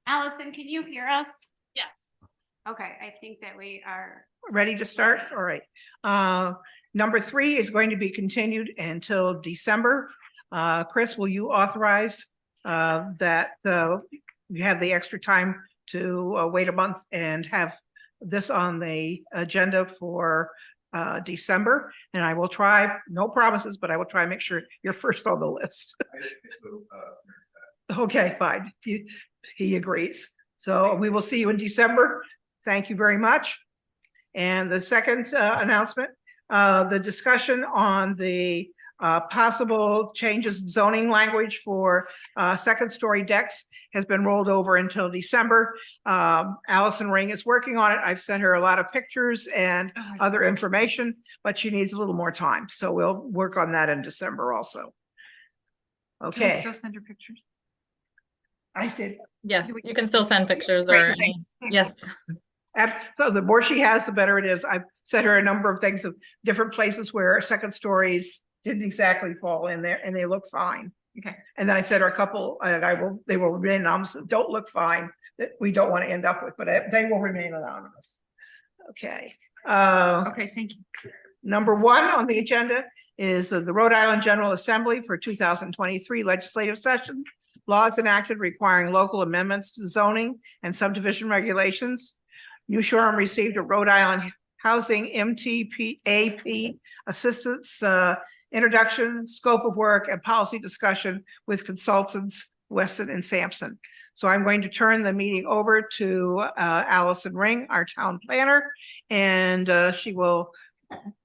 Allison, can you hear us? Yes. Okay, I think that we are. Ready to start? All right. Number 3 is going to be continued until December. Chris, will you authorize that you have the extra time to wait a month and have this on the agenda for December? And I will try, no promises, but I will try and make sure you're first on the list. Okay, fine. He agrees. So we will see you in December. Thank you very much. And the second announcement, the discussion on the possible changes in zoning language for second story decks has been rolled over until December. Allison Ring is working on it. I've sent her a lot of pictures and other information, but she needs a little more time. So we'll work on that in December also. Can we Okay, still send her pictures? I did. Yes, you can still send pictures Great, or any. thanks. Yes. So the more she has, the better it is. I've sent her a number of things of different places where second stories didn't exactly fall in there and they look fine. Okay. And then I said, a couple, they will remain anonymous, don't look fine, that we don't want to end up with, but they will remain anonymous. Okay. Okay, thank you. Number 1 on the agenda is the Rhode Island General Assembly for 2023 legislative session. Laws enacted requiring local amendments to zoning and subdivision regulations. New Shoreham received a Rhode Island Housing MTPAP assistance introduction, scope of work, and policy discussion with consultants Weston and Sampson. So I'm going to turn the meeting over to Allison Ring, our town planner, and she will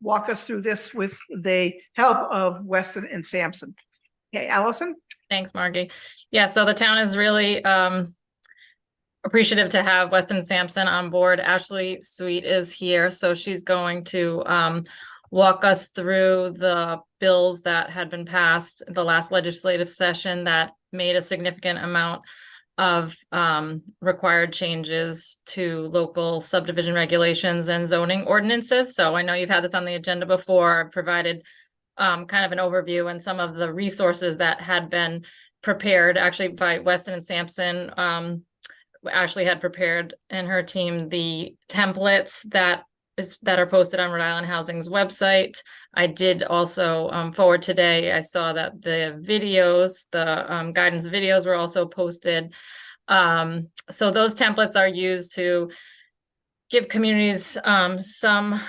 walk us through this with the help of Weston and Sampson. Okay, Allison? Thanks, Margie. Yeah, so the town is really appreciative to have Weston Sampson on board. Ashley Sweet is here, so she's going to walk us through the bills that had been passed the last legislative session that made a significant amount of required changes to local subdivision regulations and zoning ordinances. So I know you've had this on the agenda before. I've provided kind of an overview and some of the resources that had been prepared actually by Weston and Sampson. Ashley had prepared and her team the templates that are posted on Rhode Island Housing's website. I did also forward today. I saw that the videos, the guidance videos were also posted. So those templates are used to give communities some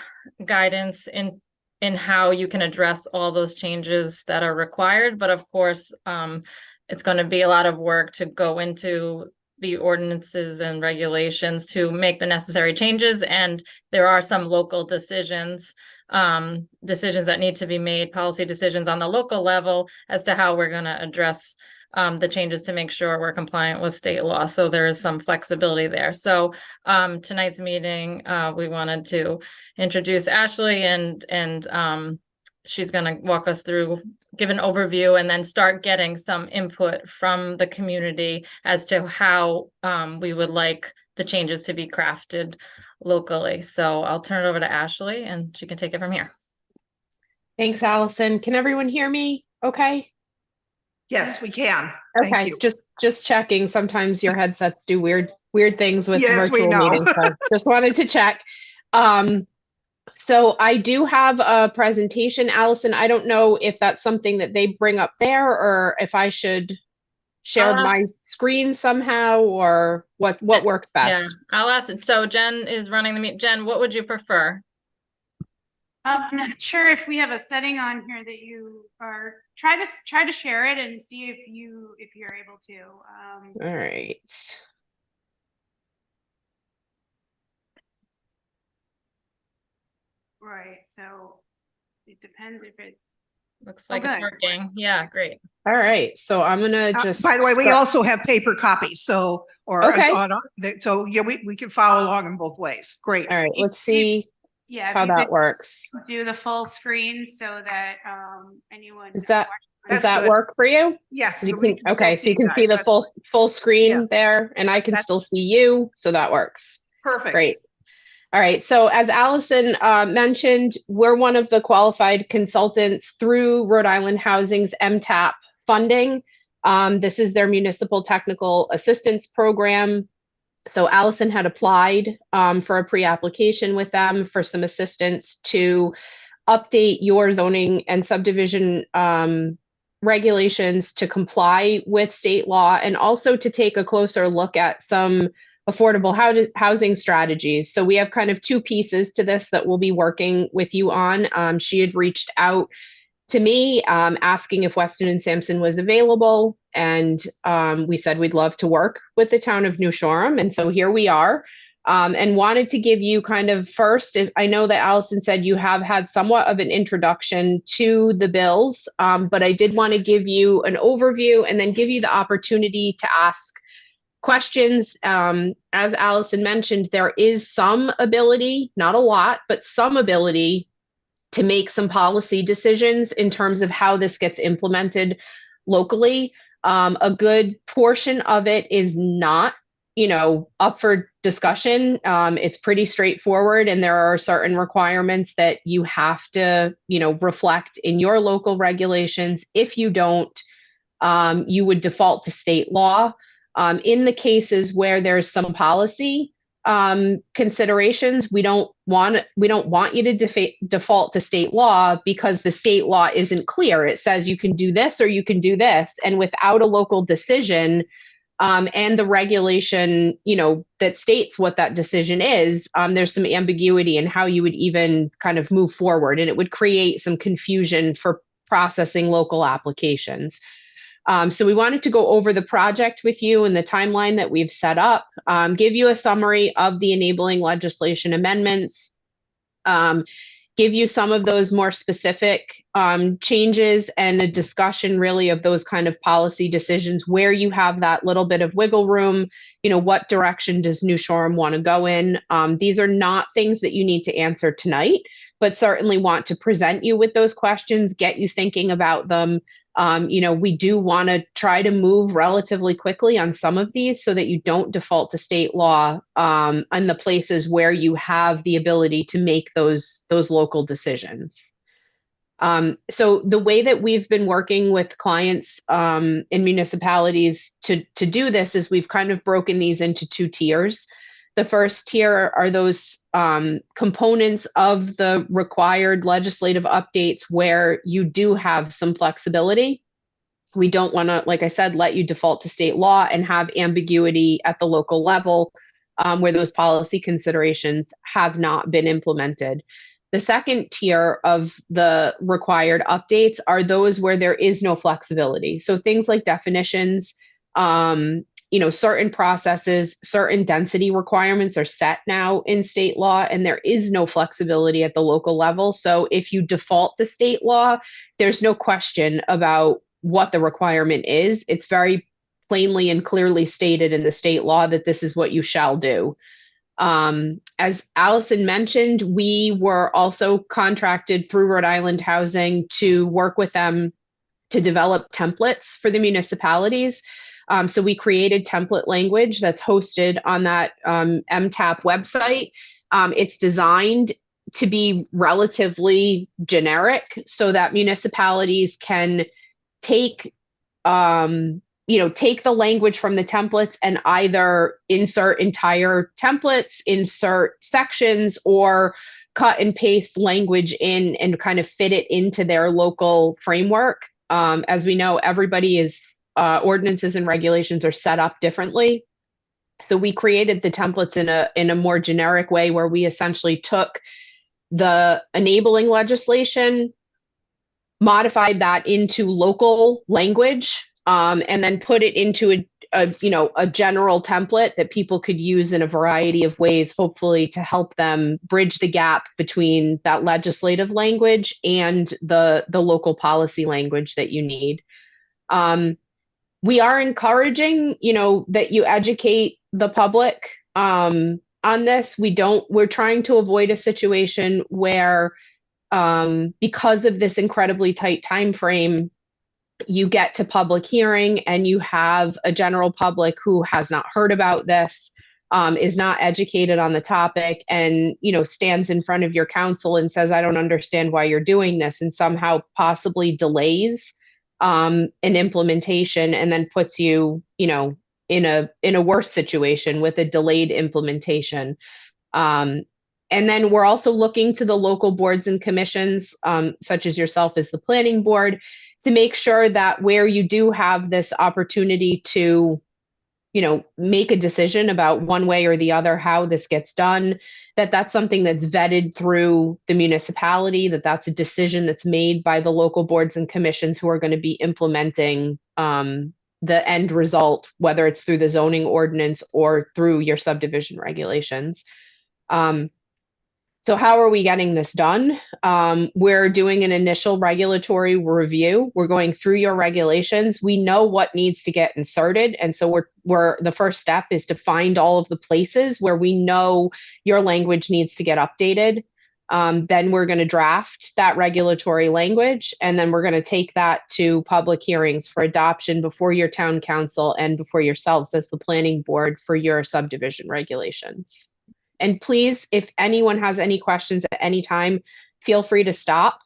guidance in how you can address all those changes that are required. But of course, it's going to be a lot of work to go into the ordinances and regulations to make the necessary changes. And there are some local decisions that need to be made, policy decisions on the local level as to how we're going to address the changes to make sure we're compliant with state law. So there is some flexibility there. So tonight's meeting, we wanted to introduce Ashley and she's going to walk us through, give an overview, and then start getting some input from the community as to how we would like the changes to be crafted locally. So I'll turn it over to Ashley and she can take it from here. Thanks, Allison. Can everyone hear me okay? Yes, we can. Okay, Thank you. just checking. Sometimes your headsets do weird things with Yes, we virtual know. meetings. So just wanted to check. So I do have a presentation, Allison. I don't know if that's something that they bring up there or if I should share my screen somehow or what works best. Yeah, I'll ask it. So Jen is running the meeting. Jen, what would you prefer? I'm not sure if we have a setting on here that you are try to share it and see if you're able to. All right. Right. So it depends if it's. Looks like it's working. Yeah, great. All right. So I'm gonna just. By the way, we also have paper copies. So Okay. So yeah, we can follow along in both ways. Great. All right. Let's see Yeah, how that works. do the full screen so that anyone Does can that good. work for you? Yes. You we can, can okay, still so you can guys. see the That's full screen Yeah. there, and I can still see you, so that works. perfect. Great. All right. So as Allison mentioned, we're one of the qualified consultants through Rhode Island Housing's MTAP funding This is their municipal technical assistance program. So Allison had applied for a pre-application with them for some assistance to update your zoning and subdivision regulations to comply with state law, and also to take a closer look at some affordable housing strategies. So we have kind of two pieces to this that we'll be working with you on. She had reached out to me asking if Weston and Sampson was available, and we said we'd love to work with the town of New Shoreham, and so here we are. And wanted to give you kind of first is, I know that Allison said you have had somewhat of an introduction to the bills, but I did want to give you an overview and then give you the opportunity to ask questions. As Allison mentioned, there is some ability, not a lot, but some ability to make some policy decisions in terms of how this gets implemented locally. A good portion of it is not, up for discussion. It's pretty straightforward, and there are certain requirements that you have to, reflect in your local regulations. If you don't, you would default to state law. In the cases where there's some policy considerations, we don't want you to default to state law, because the state law isn't clear. It says you can do this or you can do this, and without a local decision and the regulation, that states what that decision is, there's some ambiguity in how you would even kind of move forward, and it would create some confusion for processing local applications. So we wanted to go over the project with you and the timeline that we've set up, give you a summary of the enabling legislation amendments, give you some of those more specific changes, and a discussion really of those kind of policy decisions where you have that little bit of wiggle room. What direction does New Shoreham want to go in? These are not things that you need to answer tonight, but certainly want to present you with those questions, get you thinking about them. We do want to try to move relatively quickly on some of these so that you don't default to state law in the places where you have the ability to make those local decisions. So the way that we've been working with clients in municipalities to do this is we've kind of broken these into two tiers. The first tier are those components of the required legislative updates where you do have some flexibility. We don't want to, like I said, let you default to state law and have ambiguity at the local level where those policy considerations have not been implemented. The second tier of the required updates are those where there is no flexibility. So things like definitions, certain processes, certain density requirements are set now in state law, and there is no flexibility at the local level. So if you default to state law, there's no question about what the requirement is. It's very plainly and clearly stated in the state law that this is what you shall do. As Allison mentioned, we were also contracted through Rhode Island Housing to work with them to develop templates for the municipalities. So we created template language that's hosted on that MTAP website. It's designed to be relatively generic so that municipalities can take the language from the templates and either insert entire templates, insert sections, or cut and paste language in and kind of fit it into their local framework. As we know, everybody is ordinances and regulations are set up differently. So we created the templates in a more generic way where we essentially took the enabling legislation, modified that into local language, and then put it into a general template that people could use in a variety of ways, hopefully to help them bridge the gap between that legislative language and the local policy language that you need. We are encouraging, that you educate the public on this. We're trying to avoid a situation where, because of this incredibly tight time frame, you get to public hearing and you have a general public who has not heard about this, is not educated on the topic, and stands in front of your council and says, I don't understand why you're doing this, and somehow possibly delays an implementation and then puts you, you know, in a worse situation with a delayed implementation. And then we're also looking to the local boards and commissions, such as yourself as the planning board, to make sure that where you do have this opportunity to, you know, make a decision about one way or the other how this gets done, that that's something that's vetted through the municipality, that that's a decision that's made by the local boards and commissions who are going to be implementing the end result, whether it's through the zoning ordinance or through your subdivision regulations. So how are we getting this done? We're doing an initial regulatory review. We're going through your regulations. We know what needs to get inserted. And so we're the first step is to find all of the places where we know your language needs to get updated. Then we're going to draft that regulatory language, and then we're going to take that to public hearings for adoption before your town council and before yourselves as the planning board for your subdivision regulations. And please, if anyone has any questions at any time, feel free to stop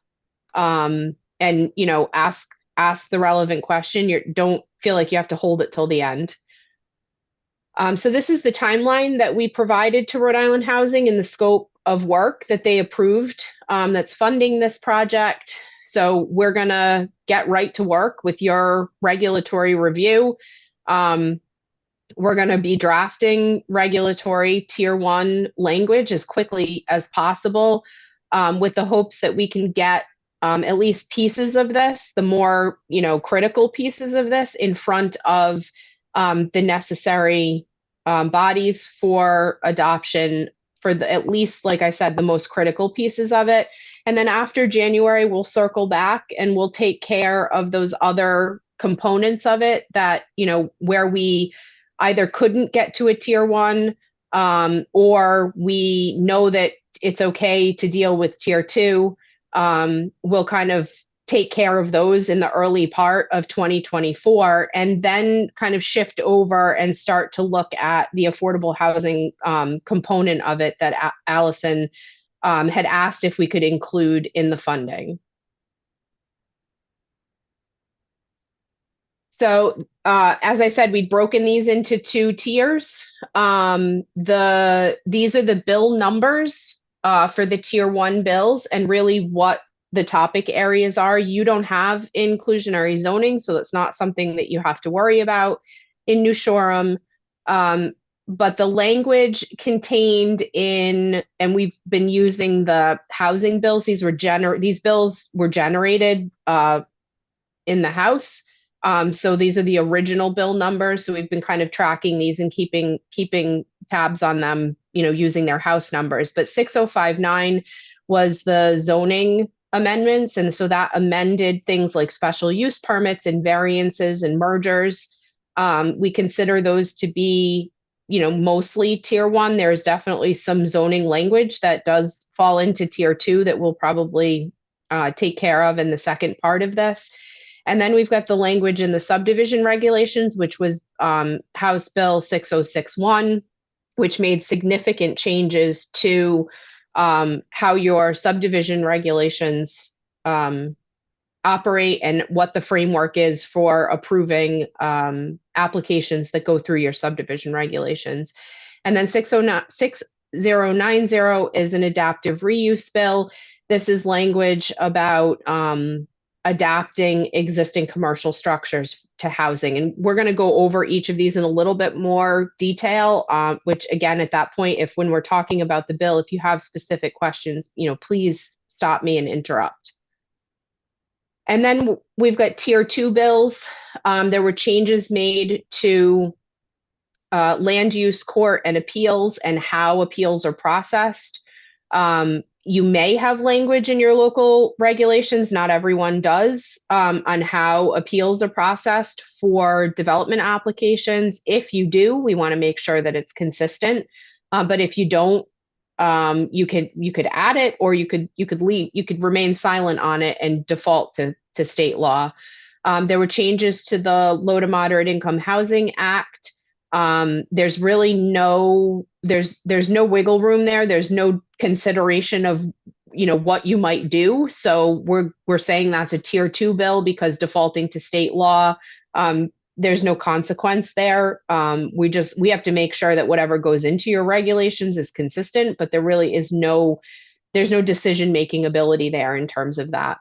and, you know, ask the relevant question. Don't feel like you have to hold it till the end. So this is the timeline that we provided to Rhode Island Housing in the scope of work that they approved that's funding this project. So we're going to get right to work with your regulatory review. We're going to be drafting regulatory tier 1 language as quickly as possible, with the hopes that we can get at least pieces of this, the more, you know, critical pieces of this in front of the necessary bodies for adoption for the, at least, like I said, the most critical pieces of it. And then after January, we'll circle back and we'll take care of those other components of it that, you know, where we either couldn't get to a tier 1, or we know that it's okay to deal with tier 2. We'll kind of take care of those in the early part of 2024, and then kind of shift over and start to look at the affordable housing component of it that Allison had asked if we could include in the funding. So as I said, we'd broken these into 2 tiers. These are the bill numbers for the tier 1 bills, and really what the topic areas are. You don't have inclusionary zoning, so that's not something that you have to worry about in New Shoreham. But the language contained in, and we've been using the housing bills. These bills were generated in the House. So these are the original bill numbers. So we've been kind of tracking these and keeping tabs on them, you know, using their House numbers. But 6059 was the zoning amendments. And so that amended things like special use permits and variances and mergers. We consider those to be, you know, mostly tier 1. There's definitely some zoning language that does fall into tier 2 that we'll probably take care of in the second part of this. And then we've got the language in the subdivision regulations, which was House Bill 6061, which made significant changes to how your subdivision regulations operate and what the framework is for approving applications that go through your subdivision regulations. And then 6090 is an adaptive reuse bill. This is language about adapting existing commercial structures to housing. And we're going to go over each of these in a little bit more detail, which again, at that point, when we're talking about the bill, if you have specific questions, you know, please stop me and interrupt. And then we've got tier 2 bills. There were changes made to land use court and appeals and how appeals are processed. You may have language in your local regulations, not everyone does, on how appeals are processed for development applications. If you do, we want to make sure that it's consistent. But if you don't, you could add it, or you could remain silent on it and default to state law. There were changes to the Low to Moderate Income Housing Act. There's really no wiggle room there. There's no consideration of, what you might do. So we're saying that's a tier 2 bill because defaulting to state law, there's no consequence there. We have to make sure that whatever goes into your regulations is consistent, but there really is there's no decision-making ability there in terms of that.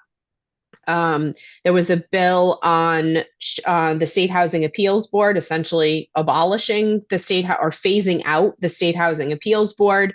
There was a bill on the State Housing Appeals Board, essentially abolishing the or phasing out the State Housing Appeals Board.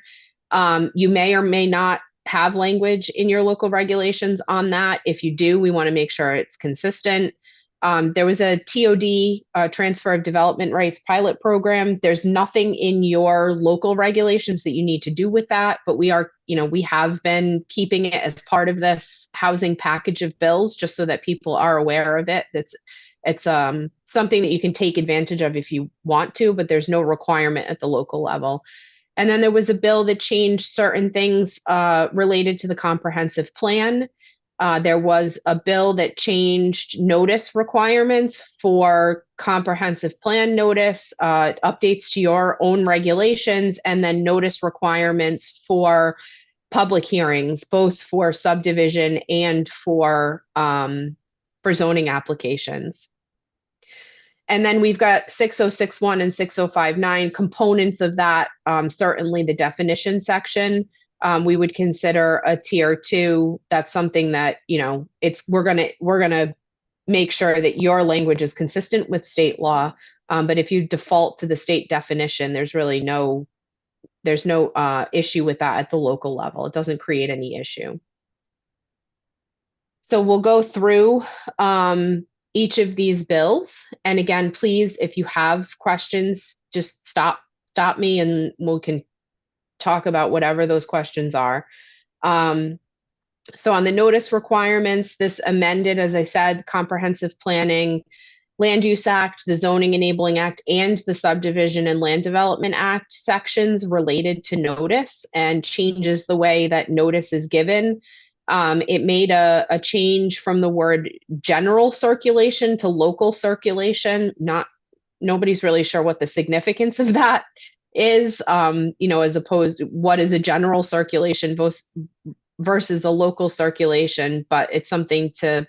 You may or may not have language in your local regulations on that. If you do, we want to make sure it's consistent. There was a TOD, Transfer of Development Rights pilot program. There's nothing in your local regulations that you need to do with that, but we have been keeping it as part of this housing package of bills, just so that people are aware of it. It's something that you can take advantage of if you want to, but there's no requirement at the local level. And then there was a bill that changed certain things related to the comprehensive plan. There was a bill that changed notice requirements for comprehensive plan notice, updates to your own regulations, and then notice requirements for public hearings, both for subdivision and for zoning applications. And then we've got 6061 and 6059 components of that. Certainly the definition section, we would consider a tier 2. That's something that, we're gonna make sure that your language is consistent with state law. But if you default to the state definition, there's really no issue with that at the local level. It doesn't create any issue. So we'll go through each of these bills. And again, please, if you have questions, just stop me and we can talk about whatever those questions are. So on the notice requirements, this amended, as I said, Comprehensive Planning, Land Use Act, the Zoning Enabling Act, and the Subdivision and Land Development Act sections related to notice, and changes the way that notice is given. It made a change from the word general circulation to local circulation. Nobody's really sure what the significance of that is, as opposed to what is a general circulation versus the local circulation, but it's something to,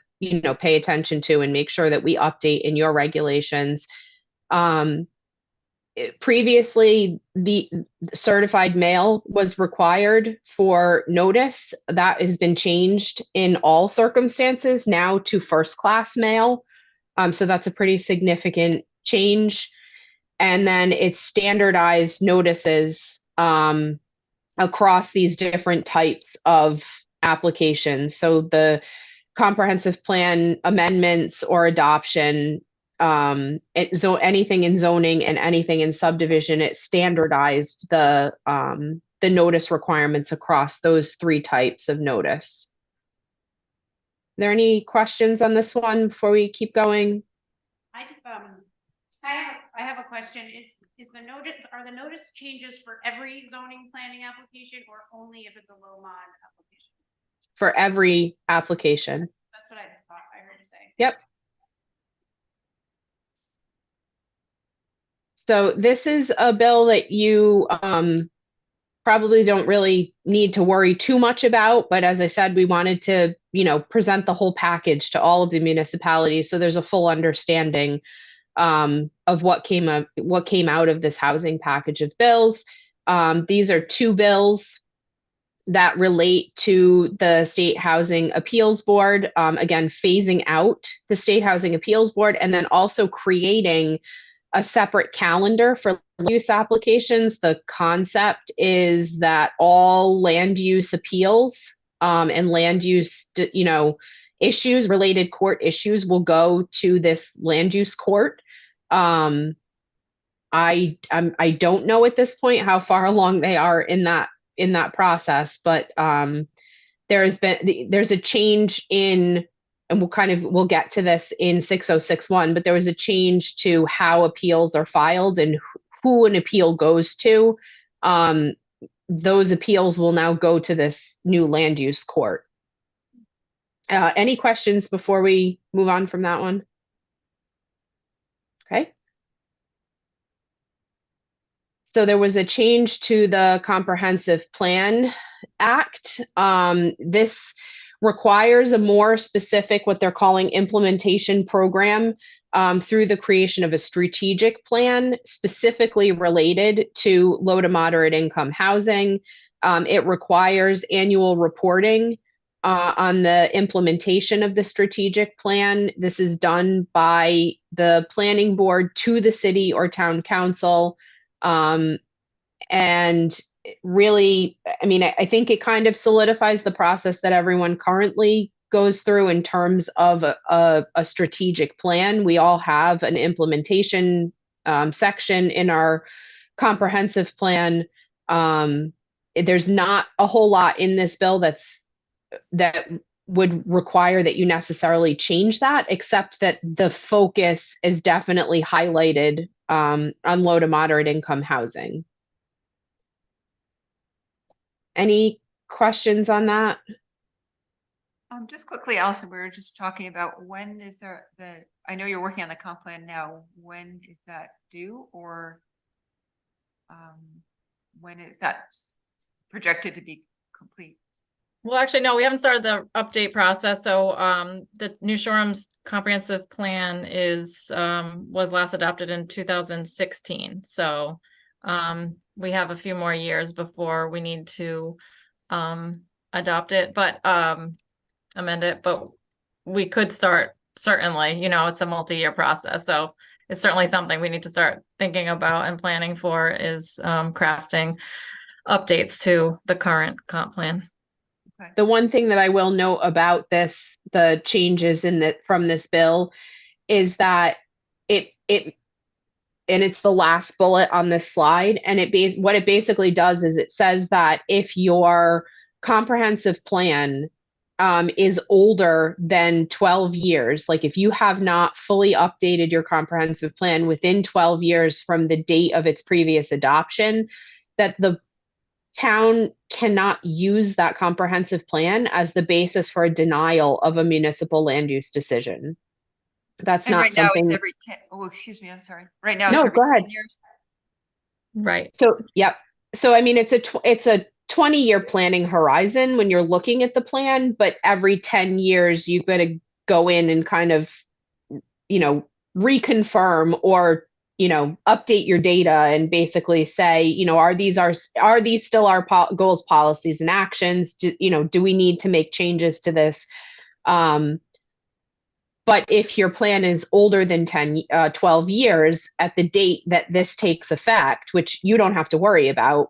pay attention to and make sure that we update in your regulations. Previously, the certified mail was required for notice. That has been changed in all circumstances now to first class mail. So that's a pretty significant change. And then it's standardized notices across these different types of applications. So the comprehensive plan amendments or adoption, anything in zoning and anything in subdivision, it standardized the notice requirements across those 3 types of notice. Are there any questions on this one before we keep going? I have a question. Are the notice changes for every zoning planning application or only if it's a low mod application? For every application. That's what I thought I heard you say. Yep. So this is a bill that you probably don't really need to worry too much about, but as I said, we wanted to, present the whole package to all of the municipalities, so there's a full understanding of what came out of this housing package of bills. These are 2 bills that relate to the State Housing Appeals Board, again, phasing out the State Housing Appeals Board, and then also creating a separate calendar for use applications. The concept is that all land use appeals and land use, issues, related court issues will go to this land use court. I don't know at this point how far along they are in that process, but there's a change in, and we'll get to this in 6061, but there was a change to how appeals are filed and who an appeal goes to. Those appeals will now go to this new land use court. Any questions before we move on from that one? Okay. So there was a change to the comprehensive plan Act. This requires a more specific, what they're calling implementation program, through the creation of a strategic plan specifically related to low to moderate income housing. It requires annual reporting on the implementation of the strategic plan. This is done by the planning board to the city or town council. And really, I mean, I think it kind of solidifies the process that everyone currently goes through in terms of a strategic plan. We all have an implementation section in our comprehensive plan. There's not a whole lot in this bill that would require that you necessarily change that, except that the focus is definitely highlighted on low to moderate income housing. Any questions on that? Just quickly, Allison, we were just talking about when is I know you're working on the comp plan now. When is that due, or when is that projected to be complete? Well, actually, no, we haven't started the update process. So the New Shoreham's comprehensive plan was last adopted in 2016. So we have a few more years before we need to adopt it, but amend it. But we could start, certainly, it's a multi-year process. So it's certainly something we need to start thinking about and planning for, is crafting updates to the current comp plan. The one thing that I will note about this, the changes from this bill, is that and it's the last bullet on this slide, and what it basically does is it says that if your comprehensive plan is older than 12 years, like if you have not fully updated your comprehensive plan within 12 years from the date of its previous adoption, that the town cannot use that comprehensive plan as the basis for a denial of a municipal land use decision. That's And not right now something. it's every 10. Oh, excuse me. I'm sorry. Right now No, it's every go ahead. 10 years. Right. So, yep. So, I mean, it's a 20-year planning horizon when you're looking at the plan, but every 10 years you've got to go in and kind of, reconfirm or update your data and basically say, are these still our goals, policies, and actions? Do we need to make changes to this? But if your plan is older than 12 years at the date that this takes effect, which you don't have to worry about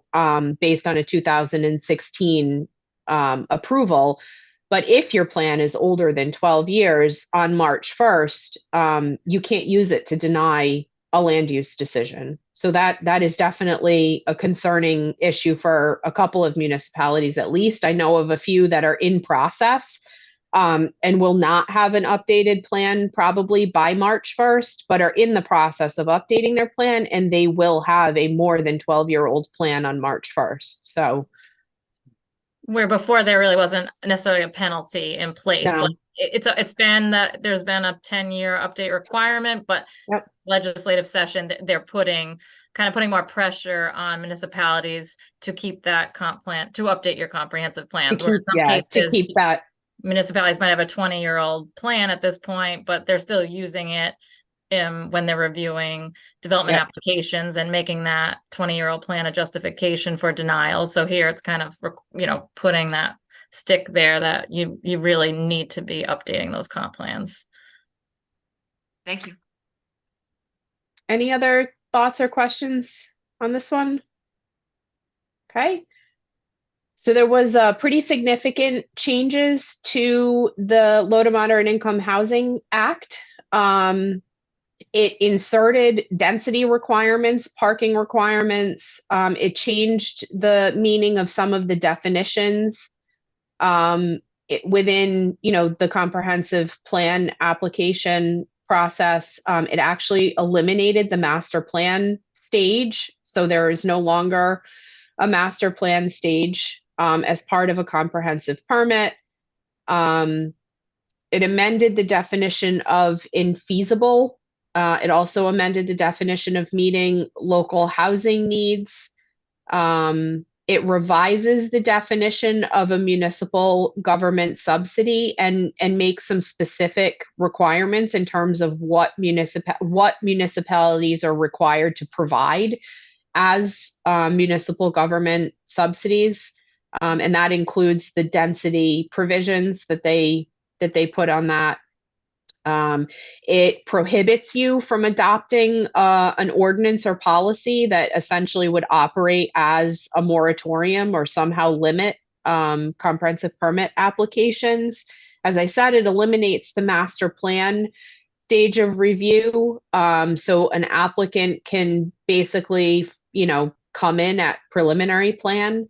based on a 2016 approval, but if your plan is older than 12 years on March 1st, you can't use it to deny a land use decision. So that is definitely a concerning issue for a couple of municipalities, at least. I know of a few that are in process and will not have an updated plan probably by March 1st, but are in the process of updating their plan, and they will have a more than 12-year-old plan on March 1st. So where before there really wasn't necessarily a penalty in place. No. Like it's been that there's been a 10-year update requirement, but Yep. legislative session, they're putting more pressure on municipalities to keep that comp plan, to update your comprehensive plans. to keep that. Municipalities might have a 20-year-old plan at this point, but they're still using it when they're reviewing development Yep. applications and making that 20-year-old plan a justification for denial. So here it's kind of, putting that stick there that you really need to be updating those comp plans. Thank you. Any other thoughts or questions on this one? Okay. So there was pretty significant changes to the Low to Moderate Income Housing Act. It inserted density requirements, parking requirements. It changed the meaning of some of the definitions within, the comprehensive plan application process. It actually eliminated the master plan stage. So there is no longer a master plan stage as part of a comprehensive permit. It amended the definition of infeasible. It also amended the definition of meeting local housing needs. It it revises the definition of a municipal government subsidy and makes some specific requirements in terms of what municipalities are required to provide as municipal government subsidies. And that includes the density provisions that they put on that. It prohibits you from adopting an ordinance or policy that essentially would operate as a moratorium or somehow limit comprehensive permit applications. As I said, it eliminates the master plan stage of review. So an applicant can basically, come in at preliminary plan.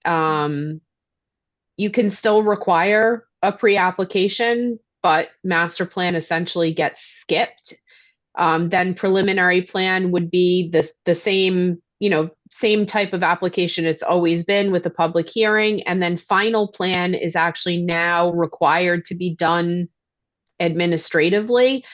You can still require a pre-application, but master plan essentially gets skipped. Then preliminary plan would be the same, same type of application it's always been with a public hearing. And then final plan is actually now required to be done administratively,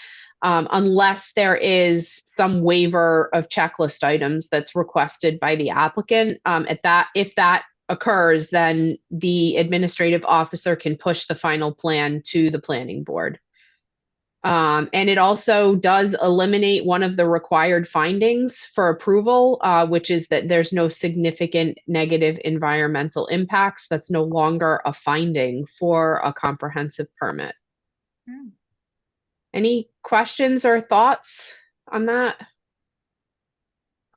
unless there is some waiver of checklist items that's requested by the applicant. If that occurs, then the administrative officer can push the final plan to the planning board. And it also does eliminate one of the required findings for approval, which is that there's no significant negative environmental impacts. That's no longer a finding for a comprehensive permit. Any questions or thoughts on that?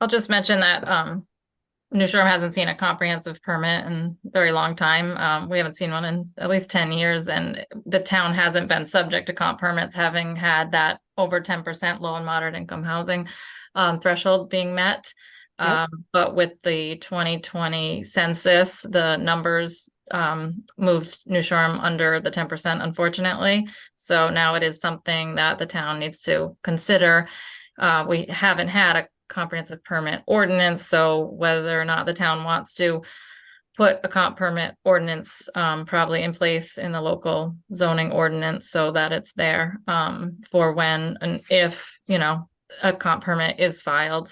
I'll just mention that New Shore hasn't seen a comprehensive permit in a very long time. We haven't seen one in at least 10 years, and the town hasn't been subject to comp permits, having had that over 10% low and moderate income housing threshold being met. Yep. But with the 2020 census, the numbers moved New Shore under the 10%, unfortunately. So now it is something that the town needs to consider. We haven't had a comprehensive permit ordinance, so whether or not the town wants to put a comp permit ordinance probably in place in the local zoning ordinance so that it's there for when and if a comp permit is filed.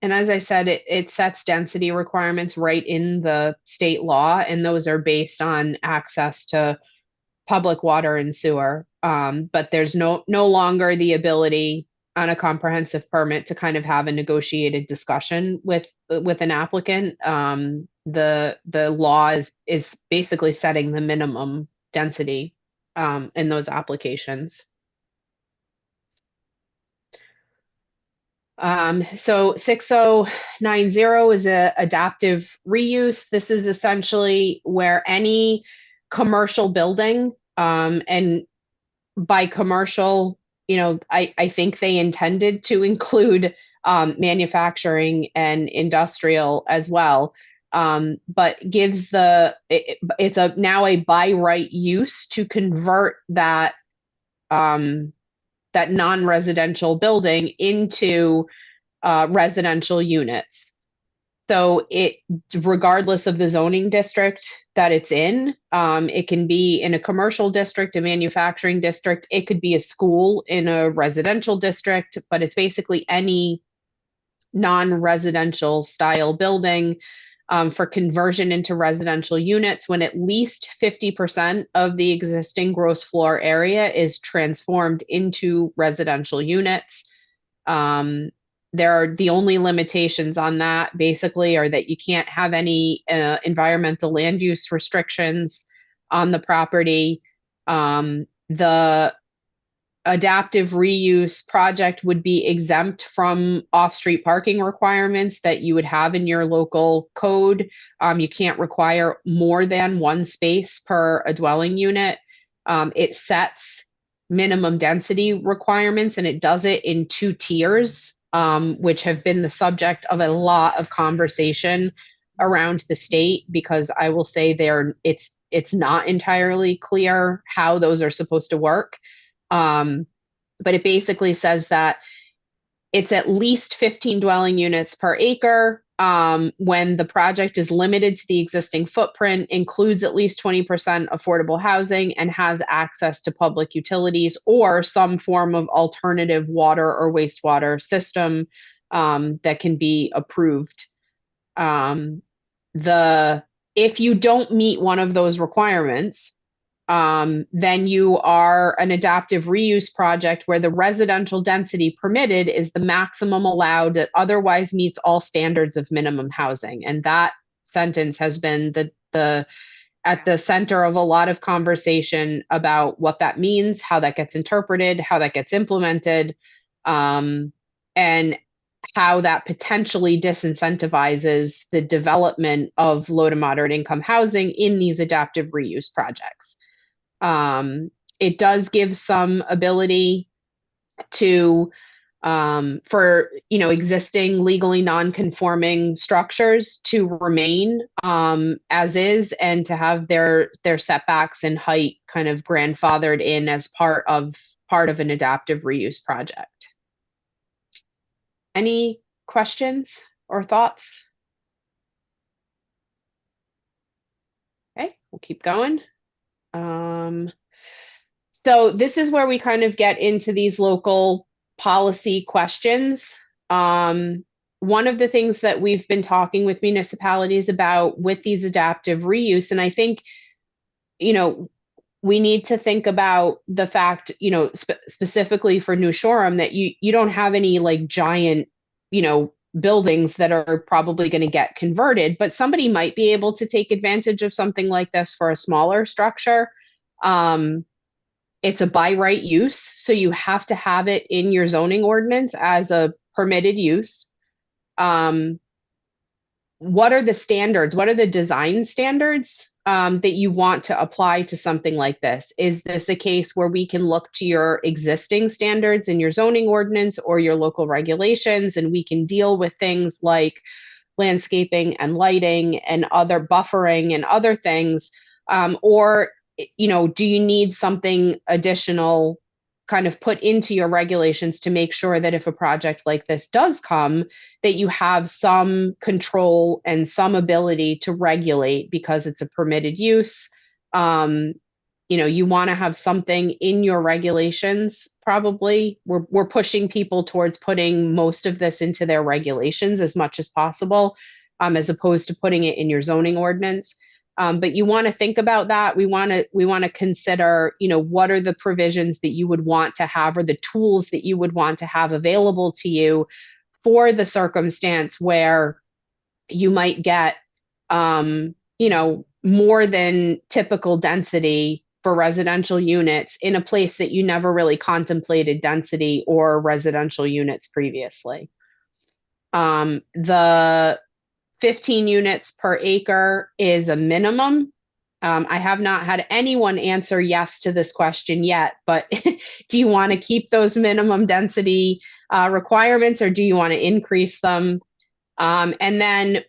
And as I said, it sets density requirements right in the state law, and those are based on access to public water and sewer. But there's no longer the ability on a comprehensive permit to kind of have a negotiated discussion with an applicant. The law is basically setting the minimum density in those applications. So 6090 is a adaptive reuse. This is essentially where any commercial building, and by commercial, I think they intended to include manufacturing and industrial as well, but gives it's now a by right use to convert that that non-residential building into residential units. So regardless of the zoning district that it's in, it can be in a commercial district, a manufacturing district, it could be a school in a residential district, but it's basically any non-residential style building for conversion into residential units when at least 50% of the existing gross floor area is transformed into residential units. The only limitations on that basically are that you can't have any environmental land use restrictions on the property. The adaptive reuse project would be exempt from off-street parking requirements that you would have in your local code. You can't require more than one space per a dwelling unit. It sets minimum density requirements, and it does it in 2 tiers, which have been the subject of a lot of conversation around the state, because I will say it's not entirely clear how those are supposed to work. But it basically says that it's at least 15 dwelling units per acre. when the project is limited to the existing footprint, includes at least 20% affordable housing, and has access to public utilities or some form of alternative water or wastewater system that can be approved. If you don't meet one of those requirements, then you are an adaptive reuse project where the residential density permitted is the maximum allowed that otherwise meets all standards of minimum housing. And that sentence has been at the center of a lot of conversation about what that means, how that gets interpreted, how that gets implemented, and how that potentially disincentivizes the development of low to moderate income housing in these adaptive reuse projects. It does give some ability to for existing legally non-conforming structures to remain as is, and to have their setbacks and height kind of grandfathered in as part of an adaptive reuse project. Any questions or thoughts? Okay, we'll keep going. So this is where we kind of get into these local policy questions. One of the things that we've been talking with municipalities about with these adaptive reuse, and I think, we need to think about the fact, specifically for New Shoreham, that you don't have any like giant, buildings that are probably going to get converted, but somebody might be able to take advantage of something like this for a smaller structure. It's a by right use, so you have to have it in your zoning ordinance as a permitted use. What are the standards? What are the design standards that you want to apply to something like this? Is this a case where we can look to your existing standards in your zoning ordinance or your local regulations, and we can deal with things like landscaping and lighting and other buffering and other things? Or, do you need something additional kind of put into your regulations to make sure that if a project like this does come, that you have some control and some ability to regulate because it's a permitted use? You want to have something in your regulations. Probably we're pushing people towards putting most of this into their regulations as much as possible, as opposed to putting it in your zoning ordinance. But you want to think about that. We want to consider, what are the provisions that you would want to have, or the tools that you would want to have available to you for the circumstance where you might get, more than typical density for residential units in a place that you never really contemplated density or residential units previously. The 15 units per acre is a minimum. I have not had anyone answer yes to this question yet, but do you want to keep those minimum density requirements, or do you want to increase them? And then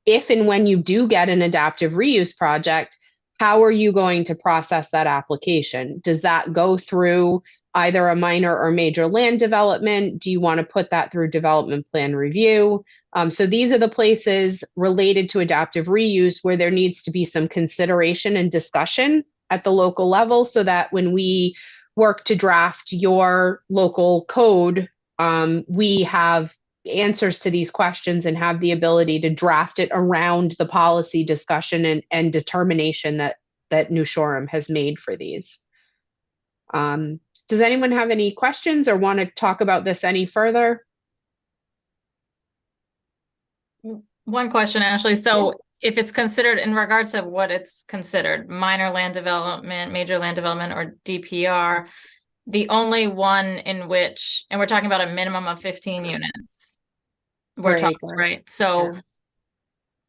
if and when you do get an adaptive reuse project, how are you going to process that application? Does that go through either a minor or major land development? Do you want to put that through development plan review? So these are the places related to adaptive reuse where there needs to be some consideration and discussion at the local level, so that when we work to draft your local code, we have answers to these questions and have the ability to draft it around the policy discussion and determination that New Shoreham has made for these. Does anyone have any questions or want to talk about this any further? One question, Ashley. So if it's considered, in regards to what it's considered, minor land development, major land development, or DPR, the only one in which, and we're talking about a minimum of 15 units. We're talking, right? So Yeah.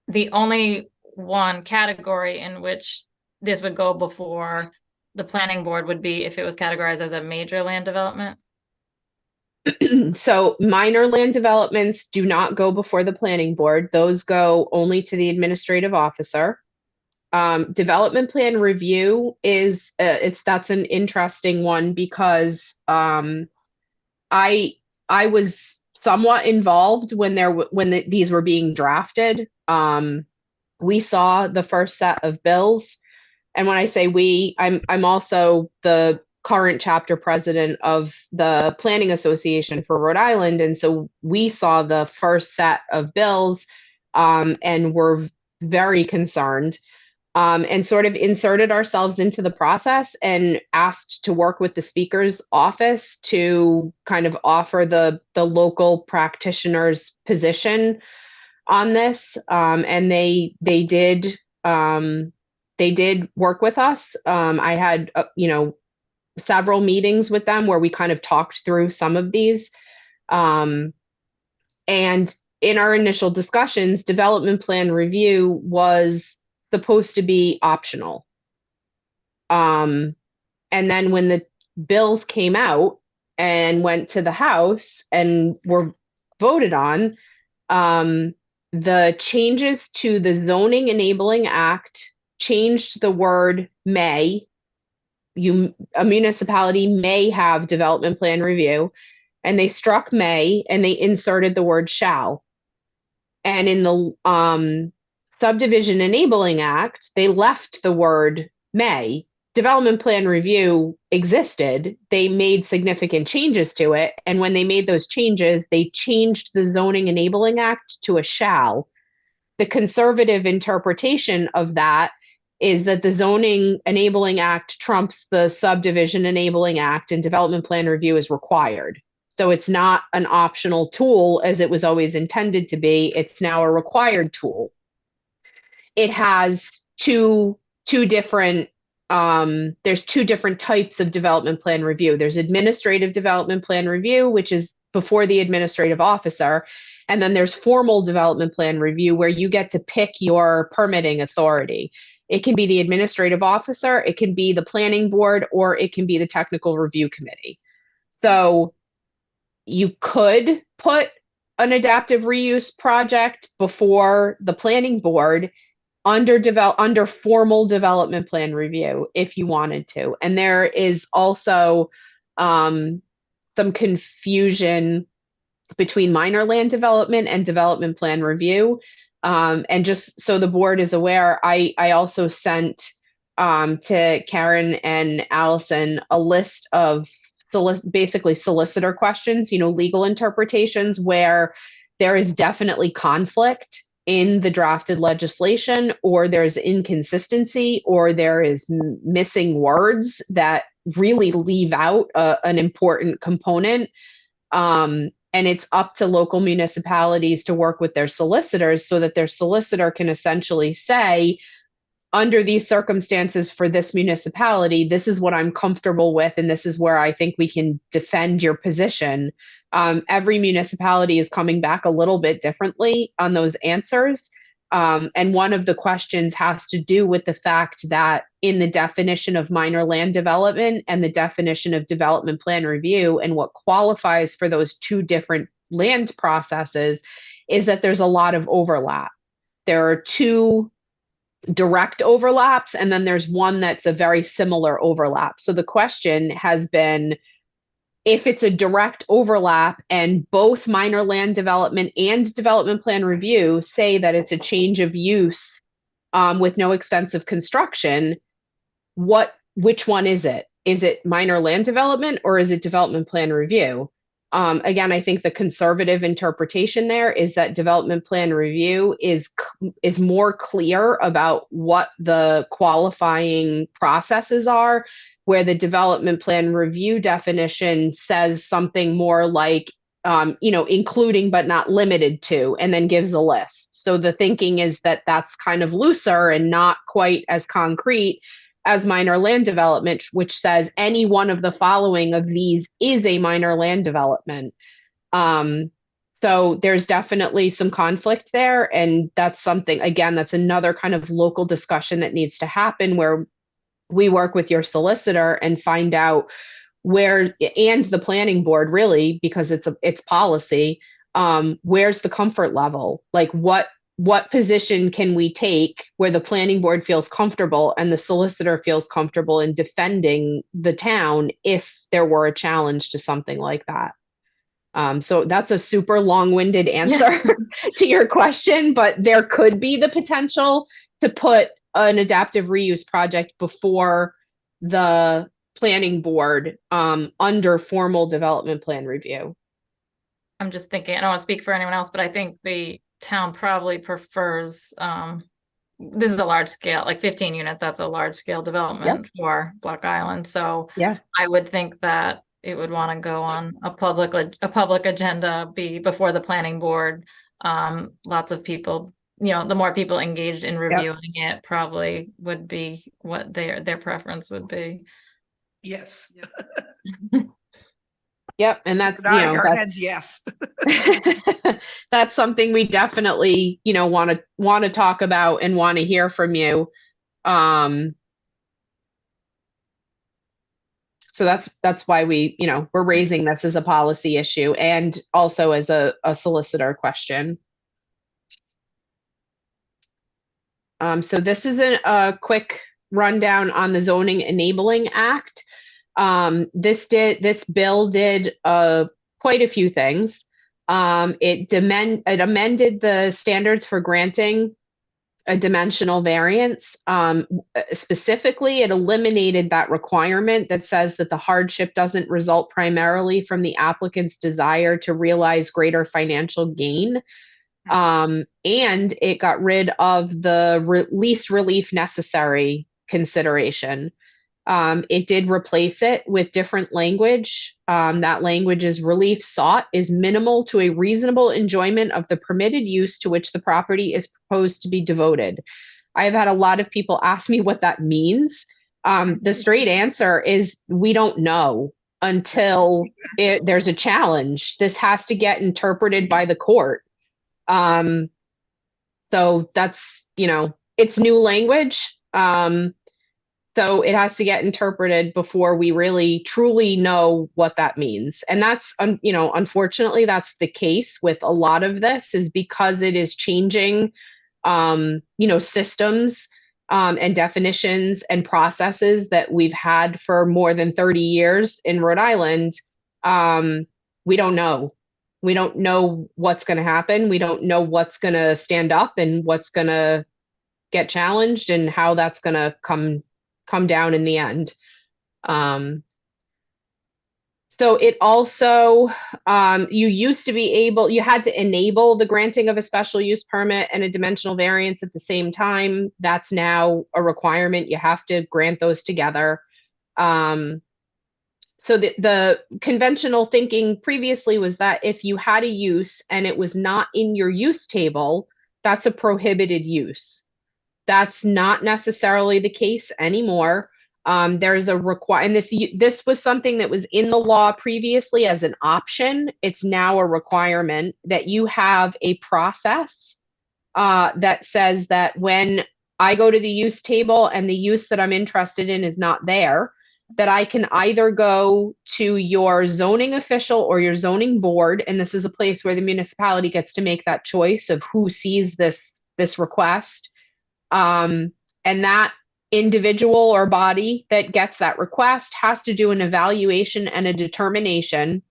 the only one category in which this would go before the planning board would be if it was categorized as a major land development. So minor land developments do not go before the planning board. Those go only to the administrative officer. Development plan review is that's an interesting one, because I was somewhat involved when these were being drafted. We saw the first set of bills. And when I say we, I'm also the current chapter president of the Planning Association for Rhode Island. And so we saw the first set of bills and were very concerned and sort of inserted ourselves into the process and asked to work with the Speaker's office to kind of offer the local practitioner's position on this. And they did work with us. I had, several meetings with them where we kind of talked through some of these. And in our initial discussions, development plan review was supposed to be optional. And then when the bills came out and went to the House and were voted on, the changes to the Zoning Enabling Act changed the word may. A municipality may have development plan review, and they struck may and they inserted the word shall. And in the Subdivision Enabling Act, they left the word may. Development plan review existed. They made significant changes to it. And when they made those changes, they changed the Zoning Enabling Act to a shall. The conservative interpretation of that is that the Zoning Enabling Act trumps the Subdivision Enabling Act, and development plan review is required. So it's not an optional tool as it was always intended to be. It's now a required tool. It has two different there's two different types of development plan review. There's administrative development plan review, which is before the administrative officer. And then there's formal development plan review where you get to pick your permitting authority. It can be the administrative officer, it can be the planning board, or it can be the technical review committee. So you could put an adaptive reuse project before the planning board under formal development plan review if you wanted to. And there is also some confusion between minor land development and development plan review. And just so the board is aware, I also sent to Karen and Allison a list of basically solicitor questions, legal interpretations where there is definitely conflict in the drafted legislation, or there's inconsistency, or there is missing words that really leave out an important component. And it's up to local municipalities to work with their solicitors so that their solicitor can essentially say, under these circumstances for this municipality, this is what I'm comfortable with, and this is where I think we can defend your position. Every municipality is coming back a little bit differently on those answers. And one of the questions has to do with the fact that in the definition of minor land development and the definition of development plan review, and what qualifies for those two different land processes, is that there's a lot of overlap. There are two direct overlaps, and then there's one that's a very similar overlap. So the question has been, if it's a direct overlap and both minor land development and development plan review say that it's a change of use with no extensive construction, which one is it? Is it minor land development or is it development plan review? Again, I think the conservative interpretation there is that development plan review is more clear about what the qualifying processes are, where the development plan review definition says something more like, including but not limited to, and then gives a list. So the thinking is that that's kind of looser and not quite as concrete as minor land development, which says any one of the following of these is a minor land development. So there's definitely some conflict there. And that's something, again, that's another kind of local discussion that needs to happen, where we work with your solicitor and find out where, and the planning board really, because it's policy, where's the comfort level? Like what position can we take where the planning board feels comfortable and the solicitor feels comfortable in defending the town if there were a challenge to something like that? So that's a super long-winded answer to your question, but there could be the potential to put an adaptive reuse project before the planning board under formal development plan review. I'm just thinking, I don't want to speak for anyone else, but I think the town probably prefers, this is a large scale, like 15 units, that's a large scale development for Block Island. So Yeah. I would think that it would want to go on a public agenda, be before the planning board. Lots of people, the more people engaged in reviewing it probably would be what their preference would be. Yes. Yep, and that's, Nodding our that's heads, yes. that's something we definitely, want to talk about and want to hear from you. So that's why we, we're raising this as a policy issue and also as a solicitor question. So this is a quick rundown on the Zoning Enabling Act. This bill did quite a few things. It amended the standards for granting a dimensional variance. Specifically, it eliminated that requirement that says that the hardship doesn't result primarily from the applicant's desire to realize greater financial gain. And it got rid of the least relief necessary consideration. It did replace it with different language. That language is relief sought is minimal to a reasonable enjoyment of the permitted use to which the property is proposed to be devoted. I've had a lot of people ask me what that means. The straight answer is we don't know until there's a challenge. This has to get interpreted by the court. So that's, it's new language. So it has to get interpreted before we really truly know what that means. And that's, unfortunately, that's the case with a lot of this is because it is changing, systems and definitions and processes that we've had for more than 30 years in Rhode Island. We don't know. We don't know what's going to happen. We don't know what's going to stand up and what's going to get challenged and how that's going to come down in the end. So it also, you had to enable the granting of a special use permit and a dimensional variance at the same time. That's now a requirement. You have to grant those together. So the conventional thinking previously was that if you had a use and it was not in your use table, that's a prohibited use. That's not necessarily the case anymore. There's a and this was something that was in the law previously as an option. It's now a requirement that you have a process that says that when I go to the use table and the use that I'm interested in is not there, that I can either go to your zoning official or your zoning board, and this is a place where the municipality gets to make that choice of who sees this request. And that individual or body that gets that request has to do an evaluation and a determination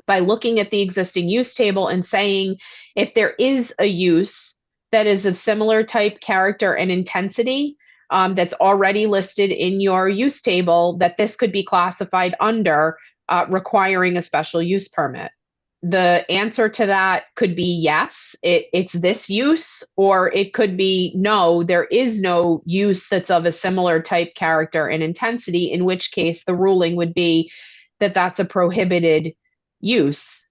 by looking at the existing use table and saying if there is a use that is of similar type, character, and intensity that's already listed in your use table, that this could be classified under requiring a special use permit. The answer to that could be yes, it's this use, or it could be no, there is no use that's of a similar type, character, and intensity, in which case the ruling would be that that's a prohibited use.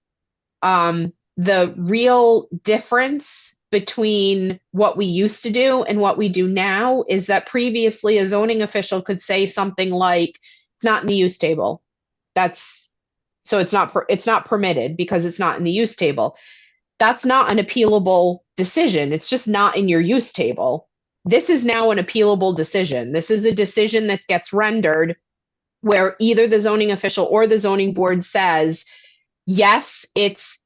The real difference between what we used to do and what we do now is that previously a zoning official could say something like, it's not in the use table. So it's not permitted because it's not in the use table. That's not an appealable decision. It's just not in your use table. This is now an appealable decision. This is the decision that gets rendered where either the zoning official or the zoning board says, yes, it's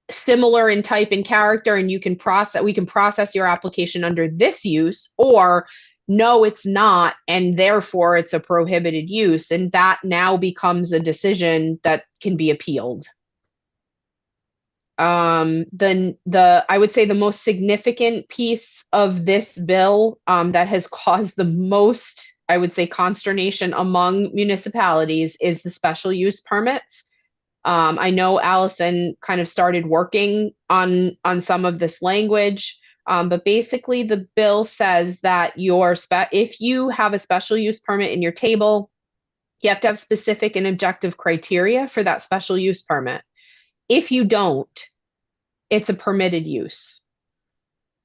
similar in type and character, and we can process your application under this use, or no, it's not, and therefore it's a prohibited use. And that now becomes a decision that can be appealed. I would say the most significant piece of this bill that has caused the most, I would say, consternation among municipalities is the special use permits. I know Allison kind of started working on some of this language, but basically the bill says that if you have a special use permit in your table, you have to have specific and objective criteria for that special use permit. If you don't, it's a permitted use.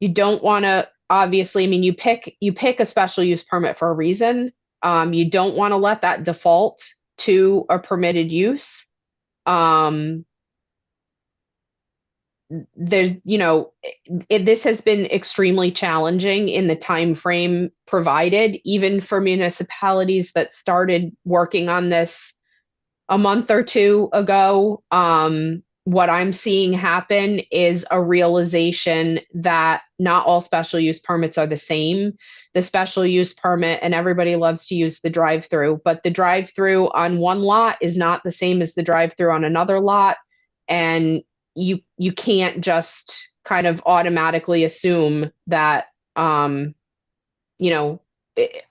You don't want to, obviously, I mean, you pick a special use permit for a reason. You don't want to let that default to a permitted use. This has been extremely challenging in the time frame provided, even for municipalities that started working on this a month or two ago. What I'm seeing happen is a realization that not all special use permits are the same. The special use permit, and everybody loves to use the drive-through, but the drive-through on one lot is not the same as the drive-through on another lot. And you can't just kind of automatically assume that,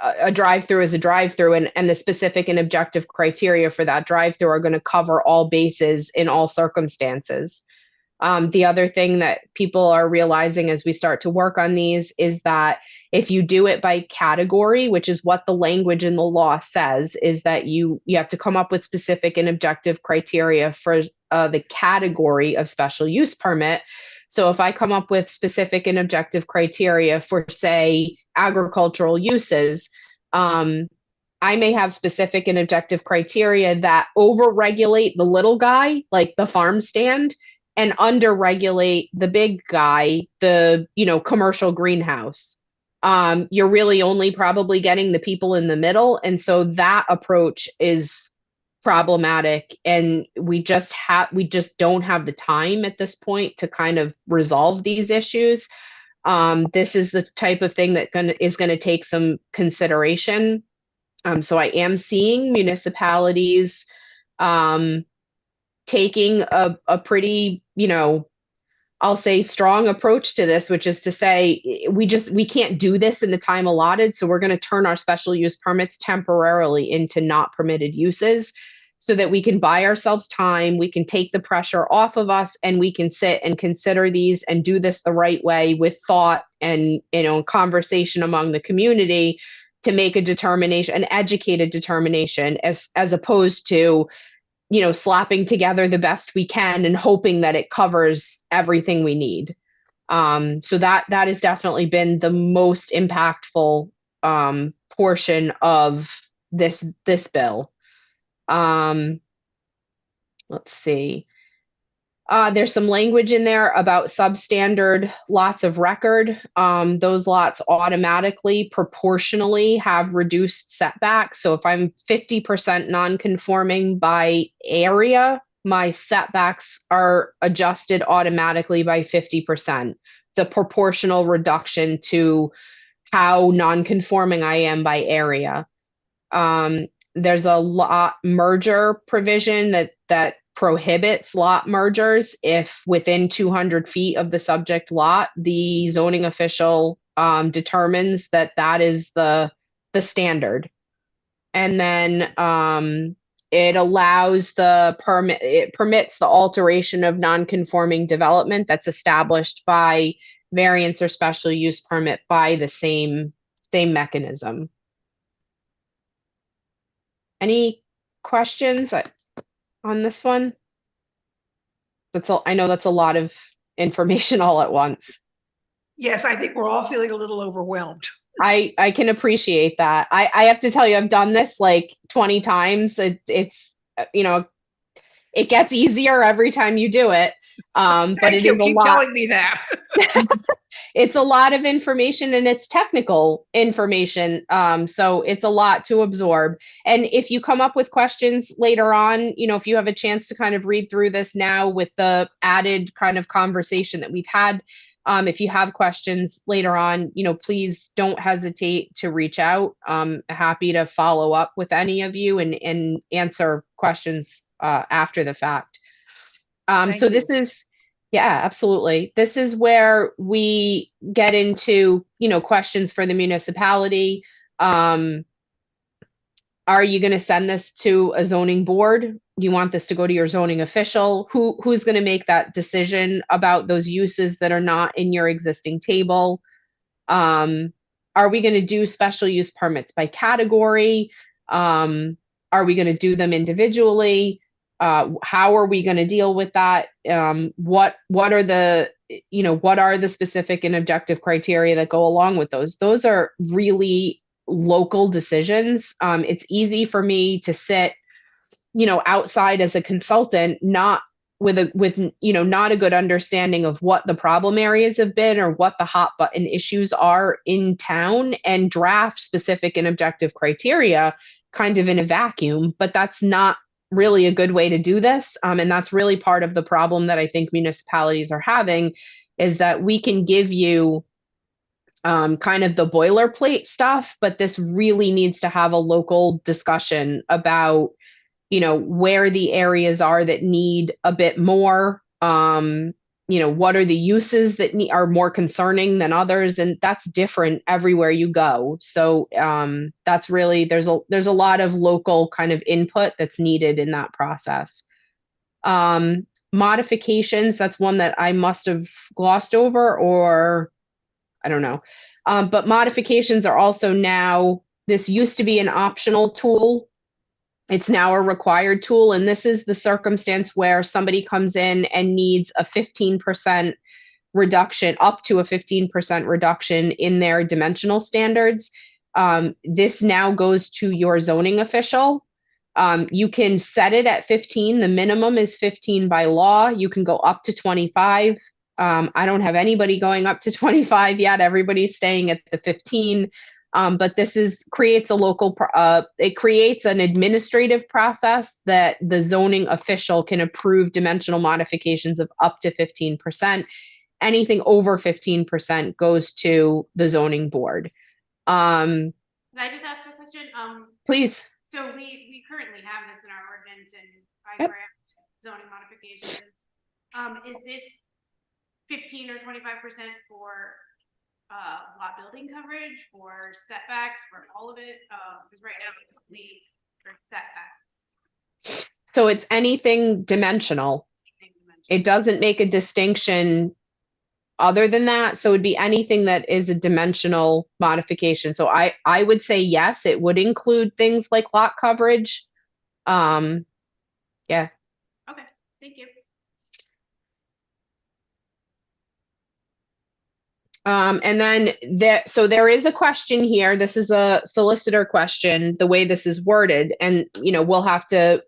a drive-through is a drive-through, and the specific and objective criteria for that drive-through are going to cover all bases in all circumstances. The other thing that people are realizing as we start to work on these is that if you do it by category, which is what the language in the law says, is that you have to come up with specific and objective criteria for the category of special use permit. So if I come up with specific and objective criteria for, say, agricultural uses, I may have specific and objective criteria that overregulate the little guy, like the farm stand, and underregulate the big guy, the commercial greenhouse. You're really only probably getting the people in the middle, and so that approach is problematic, and we just don't have the time at this point to kind of resolve these issues. This is the type of thing that is going to take some consideration. So I am seeing municipalities taking a pretty, I'll say, strong approach to this, which is to say, we can't do this in the time allotted. So we're going to turn our special use permits temporarily into not permitted uses so that we can buy ourselves time, we can take the pressure off of us, and we can sit and consider these and do this the right way with thought and, conversation among the community to make a determination, an educated determination, as opposed to, slapping together the best we can and hoping that it covers everything we need. So that has definitely been the most impactful portion of this bill. Let's see. There's some language in there about substandard lots of record. Those lots automatically, proportionally have reduced setbacks. So if I'm 50% non-conforming by area, my setbacks are adjusted automatically by 50%. It's a proportional reduction to how non-conforming I am by area. There's a lot merger provision that prohibits lot mergers if within 200 feet of the subject lot, the zoning official determines that is the standard. And then it allows it permits the alteration of non-conforming development that's established by variance or special use permit by the same mechanism. Any questions on this one? I know that's a lot of information all at once. Yes, I think we're all feeling a little overwhelmed. I can appreciate that. I have to tell you, I've done this like 20 times. It's it gets easier every time you do it. But it is a lot. Keep telling me that. It's a lot of information, and it's technical information. So it's a lot to absorb. And if you come up with questions later on, if you have a chance to kind of read through this now with the added kind of conversation that we've had, if you have questions later on, please don't hesitate to reach out. I'm happy to follow up with any of you and answer questions after the fact. So this is Yeah, absolutely. This is where we get into, questions for the municipality. Are you going to send this to a zoning board? Do you want this to go to your zoning official? Who's going to make that decision about those uses that are not in your existing table? Are we going to do special use permits by category? Are we going to do them individually? How are we going to deal with that? What are the specific and objective criteria that go along with those? Those are really local decisions. It's easy for me to sit, outside as a consultant, not with not a good understanding of what the problem areas have been or what the hot button issues are in town, and draft specific and objective criteria kind of in a vacuum. But that's not really a good way to do this. And that's really part of the problem that I think municipalities are having, is that we can give you kind of the boilerplate stuff, but this really needs to have a local discussion about, where the areas are that need a bit more. What are the uses that are more concerning than others, and that's different everywhere you go. So that's really, there's a lot of local kind of input that's needed in that process. Modifications, that's one that I must have glossed over, or I don't know. But modifications are also now, this used to be an optional tool. It's now a required tool. And this is the circumstance where somebody comes in and needs a 15% reduction, up to a 15% reduction in their dimensional standards. This now goes to your zoning official. You can set it at 15. The minimum is 15 by law. You can go up to 25. I don't have anybody going up to 25 yet. Everybody's staying at the 15. But this creates a local, it creates an administrative process that the zoning official can approve dimensional modifications of up to 15%. Anything over 15% goes to the zoning board. Can I just ask a question? Please. So we currently have this in our ordinance and I Yep. grant zoning modifications. Is this 15 or 25% for lot building coverage, for setbacks, for all of it? Because right now it's only for setbacks. So it's anything dimensional. It doesn't make a distinction other than that. So it'd be anything that is a dimensional modification. So I would say yes, it would include things like lot coverage. Yeah. Okay, thank you. And then there is a question here. This is a solicitor question, the way this is worded, and we'll have to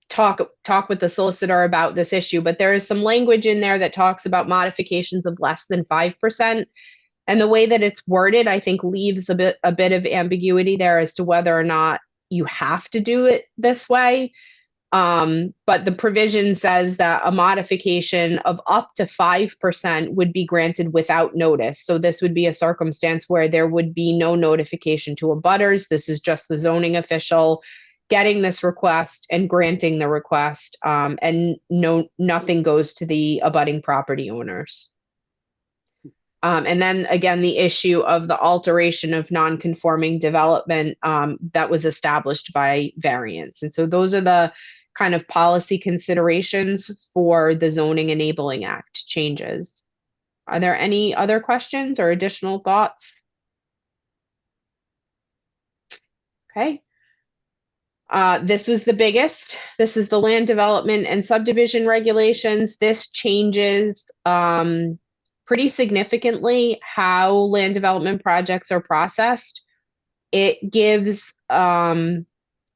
talk with the solicitor about this issue. But there is some language in there that talks about modifications of less than 5%. And the way that it's worded, I think, leaves a bit of ambiguity there as to whether or not you have to do it this way. But the provision says that a modification of up to 5% would be granted without notice. So this would be a circumstance where there would be no notification to abutters. This is just the zoning official getting this request and granting the request, and nothing goes to the abutting property owners. And then again, the issue of the alteration of non-conforming development that was established by variance. And so those are the kind of policy considerations for the Zoning Enabling Act changes. Are there any other questions or additional thoughts? Okay. This was the biggest. This is the land development and subdivision regulations. This changes pretty significantly how land development projects are processed. It gives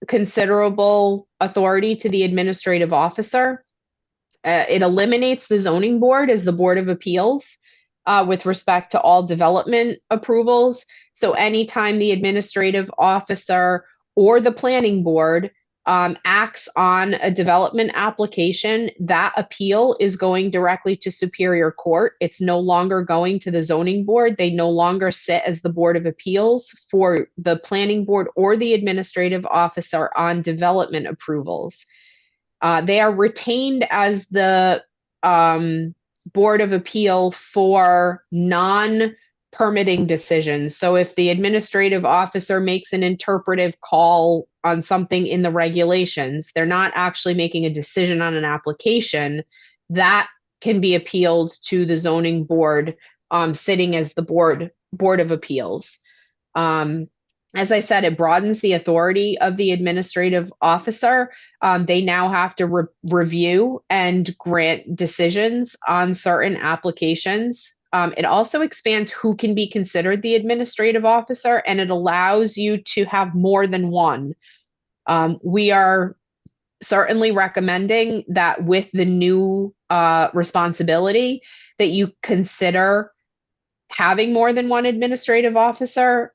considerable authority to the administrative officer. It eliminates the zoning board as the board of appeals with respect to all development approvals. So anytime the administrative officer or the planning board acts on a development application, that appeal is going directly to Superior Court. It's no longer going to the zoning board. They no longer sit as the Board of Appeals for the planning board or the administrative officer on development approvals. They are retained as the Board of Appeal for non-permitting decisions. So if the administrative officer makes an interpretive call on something in the regulations, they're not actually making a decision on an application, that can be appealed to the zoning board, sitting as the board of appeals. As I said, it broadens the authority of the administrative officer. They now have to review and grant decisions on certain applications. It also expands who can be considered the administrative officer, and it allows you to have more than one. We are certainly recommending that with the new responsibility that you consider having more than one administrative officer.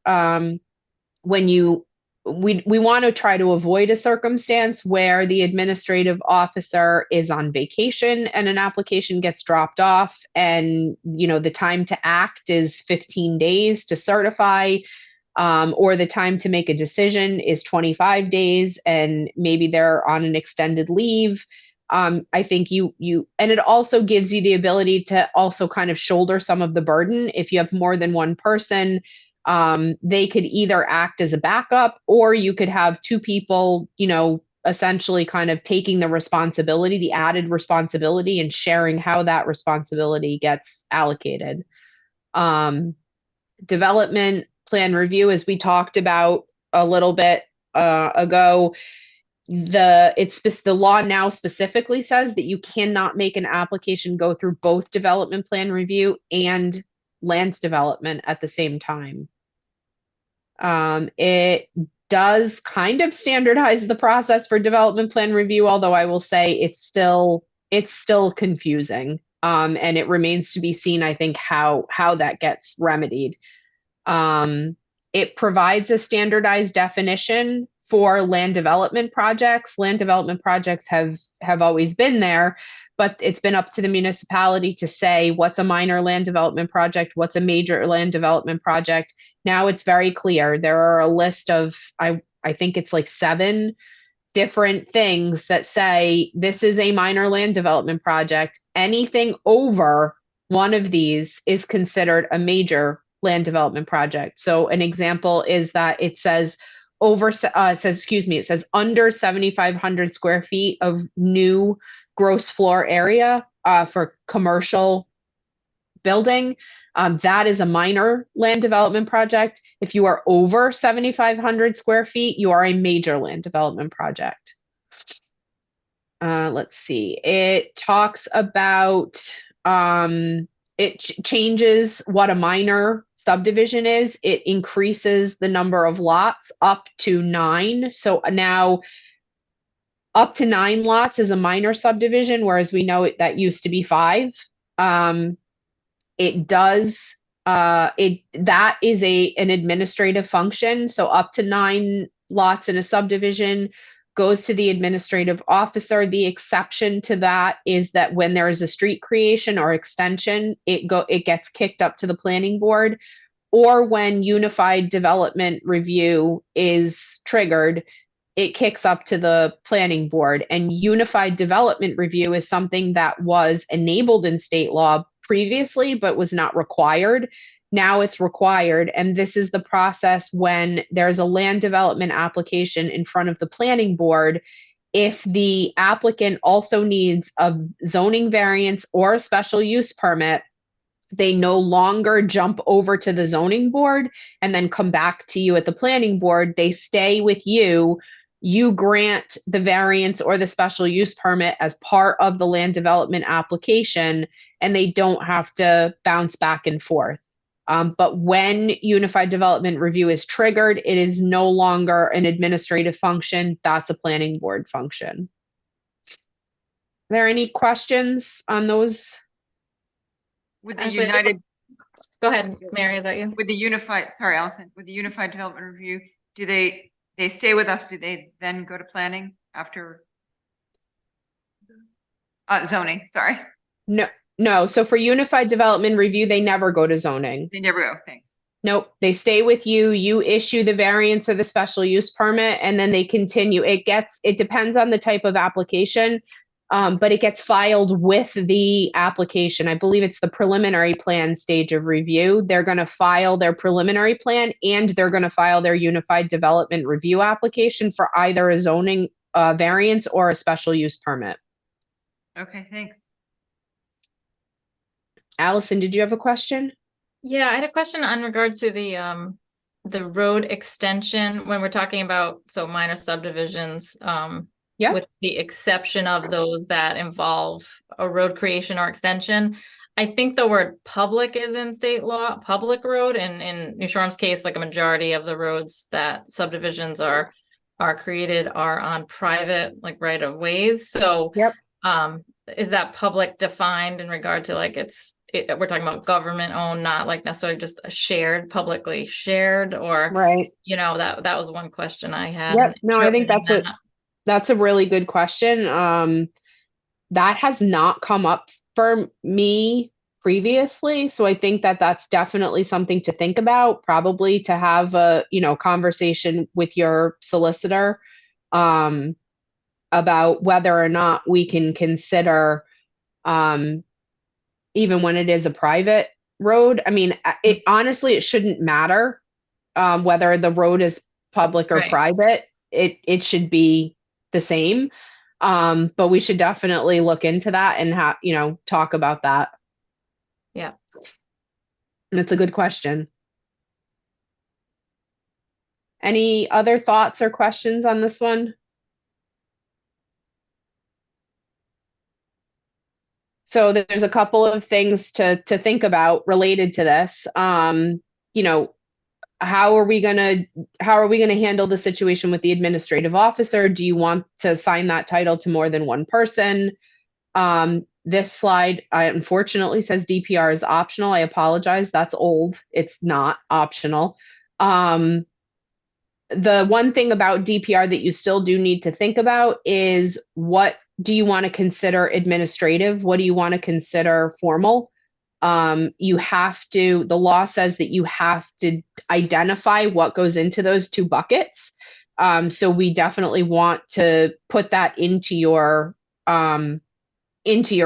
We want to try to avoid a circumstance where the administrative officer is on vacation and an application gets dropped off, and the time to act is 15 days to certify, or the time to make a decision is 25 days and maybe they're on an extended leave. I think and it also gives you the ability to also kind of shoulder some of the burden. If you have more than one person, they could either act as a backup, or you could have two people, essentially kind of taking the responsibility, the added responsibility, and sharing how that responsibility gets allocated. Development plan review, as we talked about a little bit ago, the law now specifically says that you cannot make an application go through both development plan review and land development at the same time. It does kind of standardize the process for development plan review, although I will say it's still confusing. And it remains to be seen, I think, how that gets remedied. It provides a standardized definition for land development projects. Land development projects have always been there, but it's been up to the municipality to say what's a minor land development project, what's a major land development project. Now it's very clear. There are a list of, I think it's like 7 different things that say this is a minor land development project. Anything over one of these is considered a major land development project. So an example is that it says under 7,500 square feet of new gross floor area for commercial building. That is a minor land development project. If you are over 7,500 square feet, you are a major land development project. Let's see. It talks about, it changes what a minor subdivision is. It increases the number of lots up to 9. So now up to 9 lots is a minor subdivision, whereas we know that used to be 5. It does, that is an administrative function. So up to 9 lots in a subdivision goes to the administrative officer. The exception to that is that when there is a street creation or extension, it gets kicked up to the planning board, or when unified development review is triggered, it kicks up to the planning board. And unified development review is something that was enabled in state law previously, but was not required. Now it's required. And this is the process when there's a land development application in front of the planning board. If the applicant also needs a zoning variance or a special use permit, they no longer jump over to the zoning board and then come back to you at the planning board. They stay with you. You grant the variance or the special use permit as part of the land development application, and they don't have to bounce back and forth. But when unified development review is triggered, it is no longer an administrative function. That's a planning board function. Are there any questions on those? With the Actually, United, Go ahead, Mary, is that you? with the unified, sorry, Allison, with the unified development review, do they stay with us? Do they then go to planning after? Zoning, sorry. No. So for unified development review, they never go to zoning. They never go, thanks. Nope, they stay with you. You issue the variance or the special use permit, and then they continue. It depends on the type of application. but it gets filed with the application. I believe it's the preliminary plan stage of review. They're going to file their preliminary plan and they're going to file their unified development review application for either a zoning variance or a special use permit. Okay, thanks. Allison, did you have a question? Yeah, I had a question on regard to the road extension when we're talking about, so minor subdivisions, Yeah. with the exception of those that involve a road creation or extension. I think the word public is in state law, public road, and in New Shorehams case, like a majority of the roads that subdivisions are created are on private, like right of ways. So Yep. is that public defined in regard to like we're talking about government owned, not like necessarily just a shared, publicly shared, or Right. that was one question I had. Yep. No, I think Interpreting that's a really good question. That has not come up for me previously. So I think that that's definitely something to think about, probably to have a, conversation with your solicitor, about whether or not we can consider, even when it is a private road. I mean, honestly, it shouldn't matter, whether the road is public or Right. private. It should be the same. But we should definitely look into that and talk about that. Yeah. That's a good question. Any other thoughts or questions on this one? So there's a couple of things to think about related to this. How are we gonna handle the situation with the administrative officer? Do you want to assign that title to more than one person? This slide, unfortunately says DPR is optional. I apologize. That's old. It's not optional. The one thing about DPR that you still do need to think about is, what do you want to consider administrative? What do you want to consider formal? The law says that you have to identify what goes into those two buckets. So we definitely want to put that into your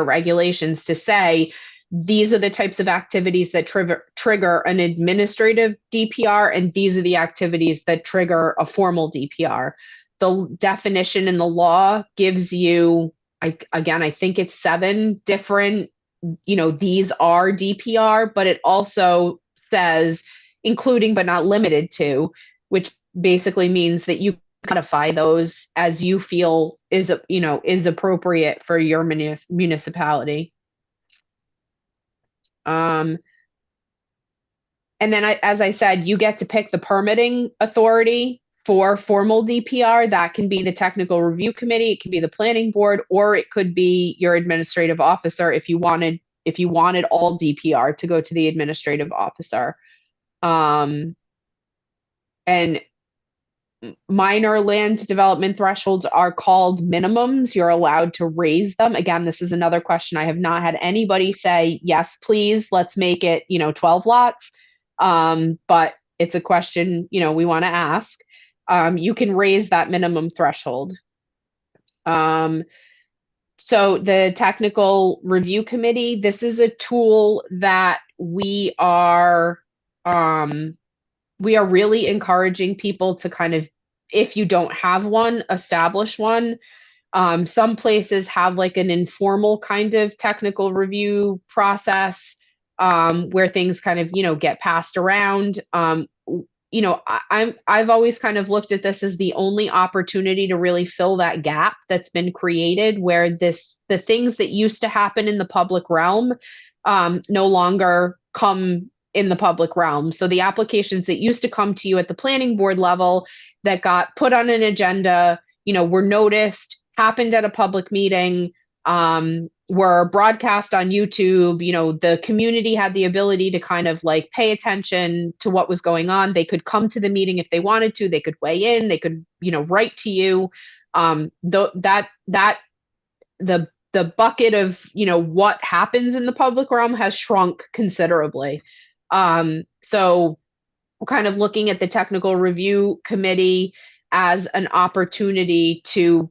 regulations to say, these are the types of activities that trigger an administrative DPR, and these are the activities that trigger a formal DPR. The definition in the law gives you, I think it's 7 different, these are DPR, but it also says including but not limited to, which basically means that you modify those as you feel is appropriate for your municipality. And then as I said, you get to pick the permitting authority for formal DPR. That can be the technical review committee, it can be the planning board, or it could be your administrative officer if you wanted all DPR to go to the administrative officer. And minor land development thresholds are called minimums. You're allowed to raise them. Again, this is another question. I have not had anybody say, yes, please, let's make it, 12 lots. But it's a question, we want to ask. You can raise that minimum threshold. So the technical review committee, this is a tool that we are really encouraging people to kind of, if you don't have one, establish one. Some places have like an informal kind of technical review process, where things kind of, get passed around. I've always kind of looked at this as the only opportunity to really fill that gap that's been created, where the things that used to happen in the public realm, no longer come in the public realm. So the applications that used to come to you at the planning board level that got put on an agenda, were noticed, happened at a public meeting, were broadcast on YouTube, the community had the ability to kind of like pay attention to what was going on. They could come to the meeting if they wanted to, they could weigh in, they could, write to you. The bucket of, what happens in the public realm has shrunk considerably. So we're kind of looking at the technical review committee as an opportunity to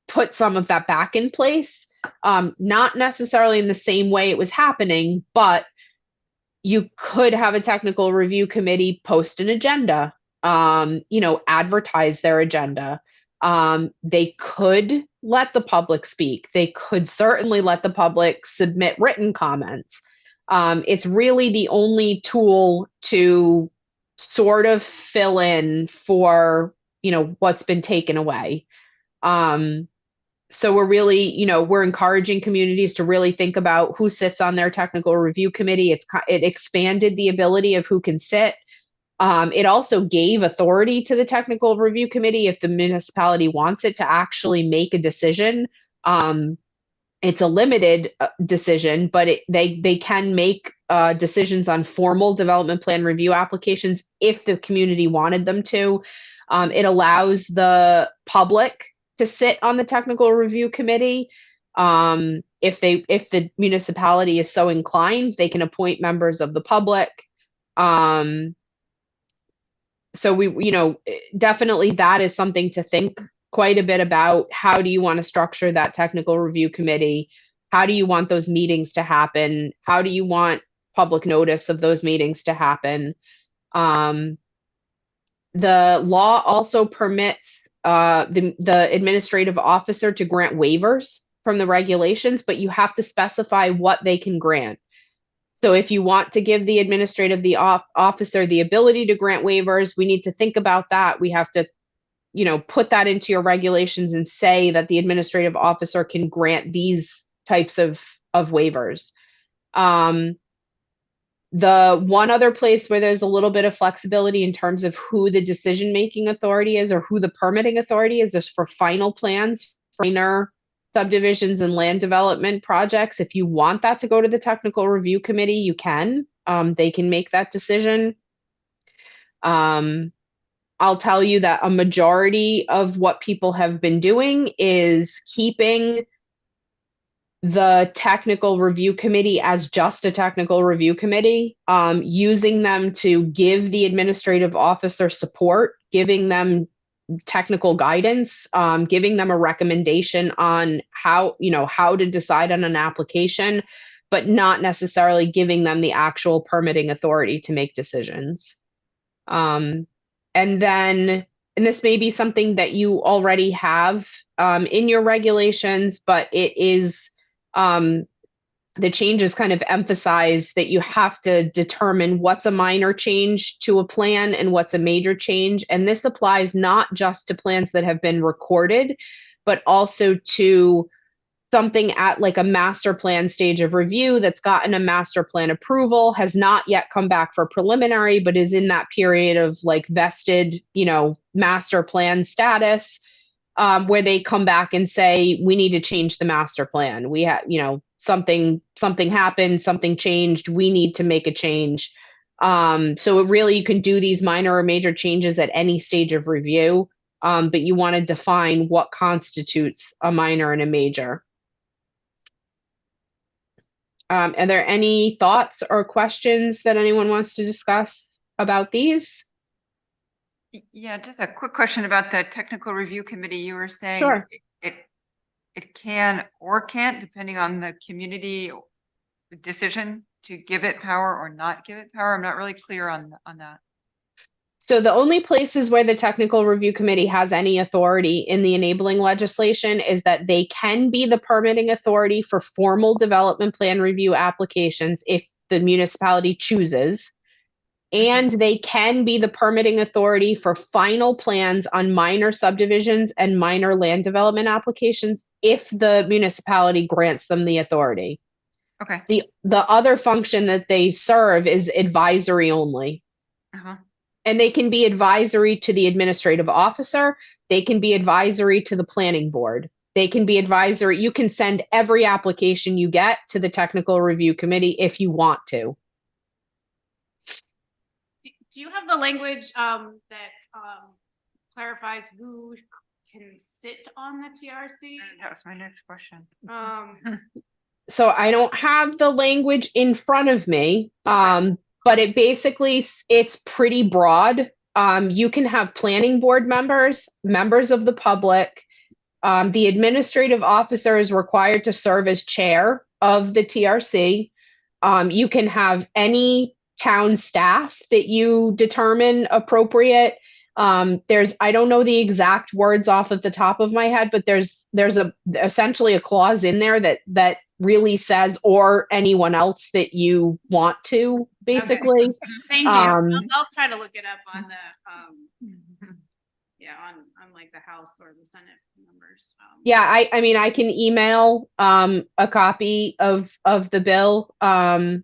put some of that back in place. Not necessarily in the same way it was happening, but you could have a technical review committee post an agenda, advertise their agenda. They could let the public speak. They could certainly let the public submit written comments. It's really the only tool to sort of fill in for, what's been taken away. So we're really, we're encouraging communities to really think about who sits on their technical review committee. It expanded the ability of who can sit. It also gave authority to the technical review committee if the municipality wants it to actually make a decision. It's a limited decision, but they can make decisions on formal development plan review applications if the community wanted them to. It allows the public to sit on the technical review committee. If the municipality is so inclined, they can appoint members of the public. So we, definitely that is something to think quite a bit about. How do you want to structure that technical review committee? How do you want those meetings to happen? How do you want public notice of those meetings to happen? The law also permits the administrative officer to grant waivers from the regulations, but you have to specify what they can grant. So if you want to give the administrative officer the ability to grant waivers, we need to think about that. We have to, put that into your regulations and say that the administrative officer can grant these types of waivers. The one other place where there's a little bit of flexibility in terms of who the decision-making authority is or who the permitting authority is for final plans, for minor subdivisions and land development projects. If you want that to go to the technical review committee, you can. They can make that decision. I'll tell you that a majority of what people have been doing is keeping the technical review committee as just a technical review committee, using them to give the administrative officer support, giving them technical guidance, giving them a recommendation on how to decide on an application, but not necessarily giving them the actual permitting authority to make decisions. And this may be something that you already have in your regulations, but it is the changes kind of emphasize that you have to determine what's a minor change to a plan and what's a major change. And this applies not just to plans that have been recorded, but also to something at like a master plan stage of review that's gotten a master plan approval, has not yet come back for preliminary, but is in that period of like vested, master plan status, where they come back and say, we need to change the master plan. We have, something happened, something changed, we need to make a change. So it really, you can do these minor or major changes at any stage of review, but you want to define what constitutes a minor and a major. Are there any thoughts or questions that anyone wants to discuss about these? Yeah, just a quick question about the technical review committee. You were saying Sure. it can or can't, depending on the community decision to give it power or not give it power. I'm not really clear on that. So the only places where the technical review committee has any authority in the enabling legislation is that they can be the permitting authority for formal development plan review applications if the municipality chooses. And they can be the permitting authority for final plans on minor subdivisions and minor land development applications if the municipality grants them the authority. Okay. The other function that they serve is advisory only. Uh-huh. And they can be advisory to the administrative officer. They can be advisory to the planning board. They can be advisory. You can send every application you get to the technical review committee if you want to. Do you have the language that clarifies who can sit on the TRC? That was my next question. So I don't have the language in front of me, but it basically, it's pretty broad. You can have planning board members, members of the public, The administrative officer is required to serve as chair of the TRC. You can have any town staff that you determine appropriate. I don't know the exact words off of the top of my head, but there's essentially a clause in there that really says, or anyone else that you want to, basically. Thank you. I'll try to look it up on the, yeah, on like the House or the Senate numbers. Yeah, I mean, I can email a copy of the bill. Actually,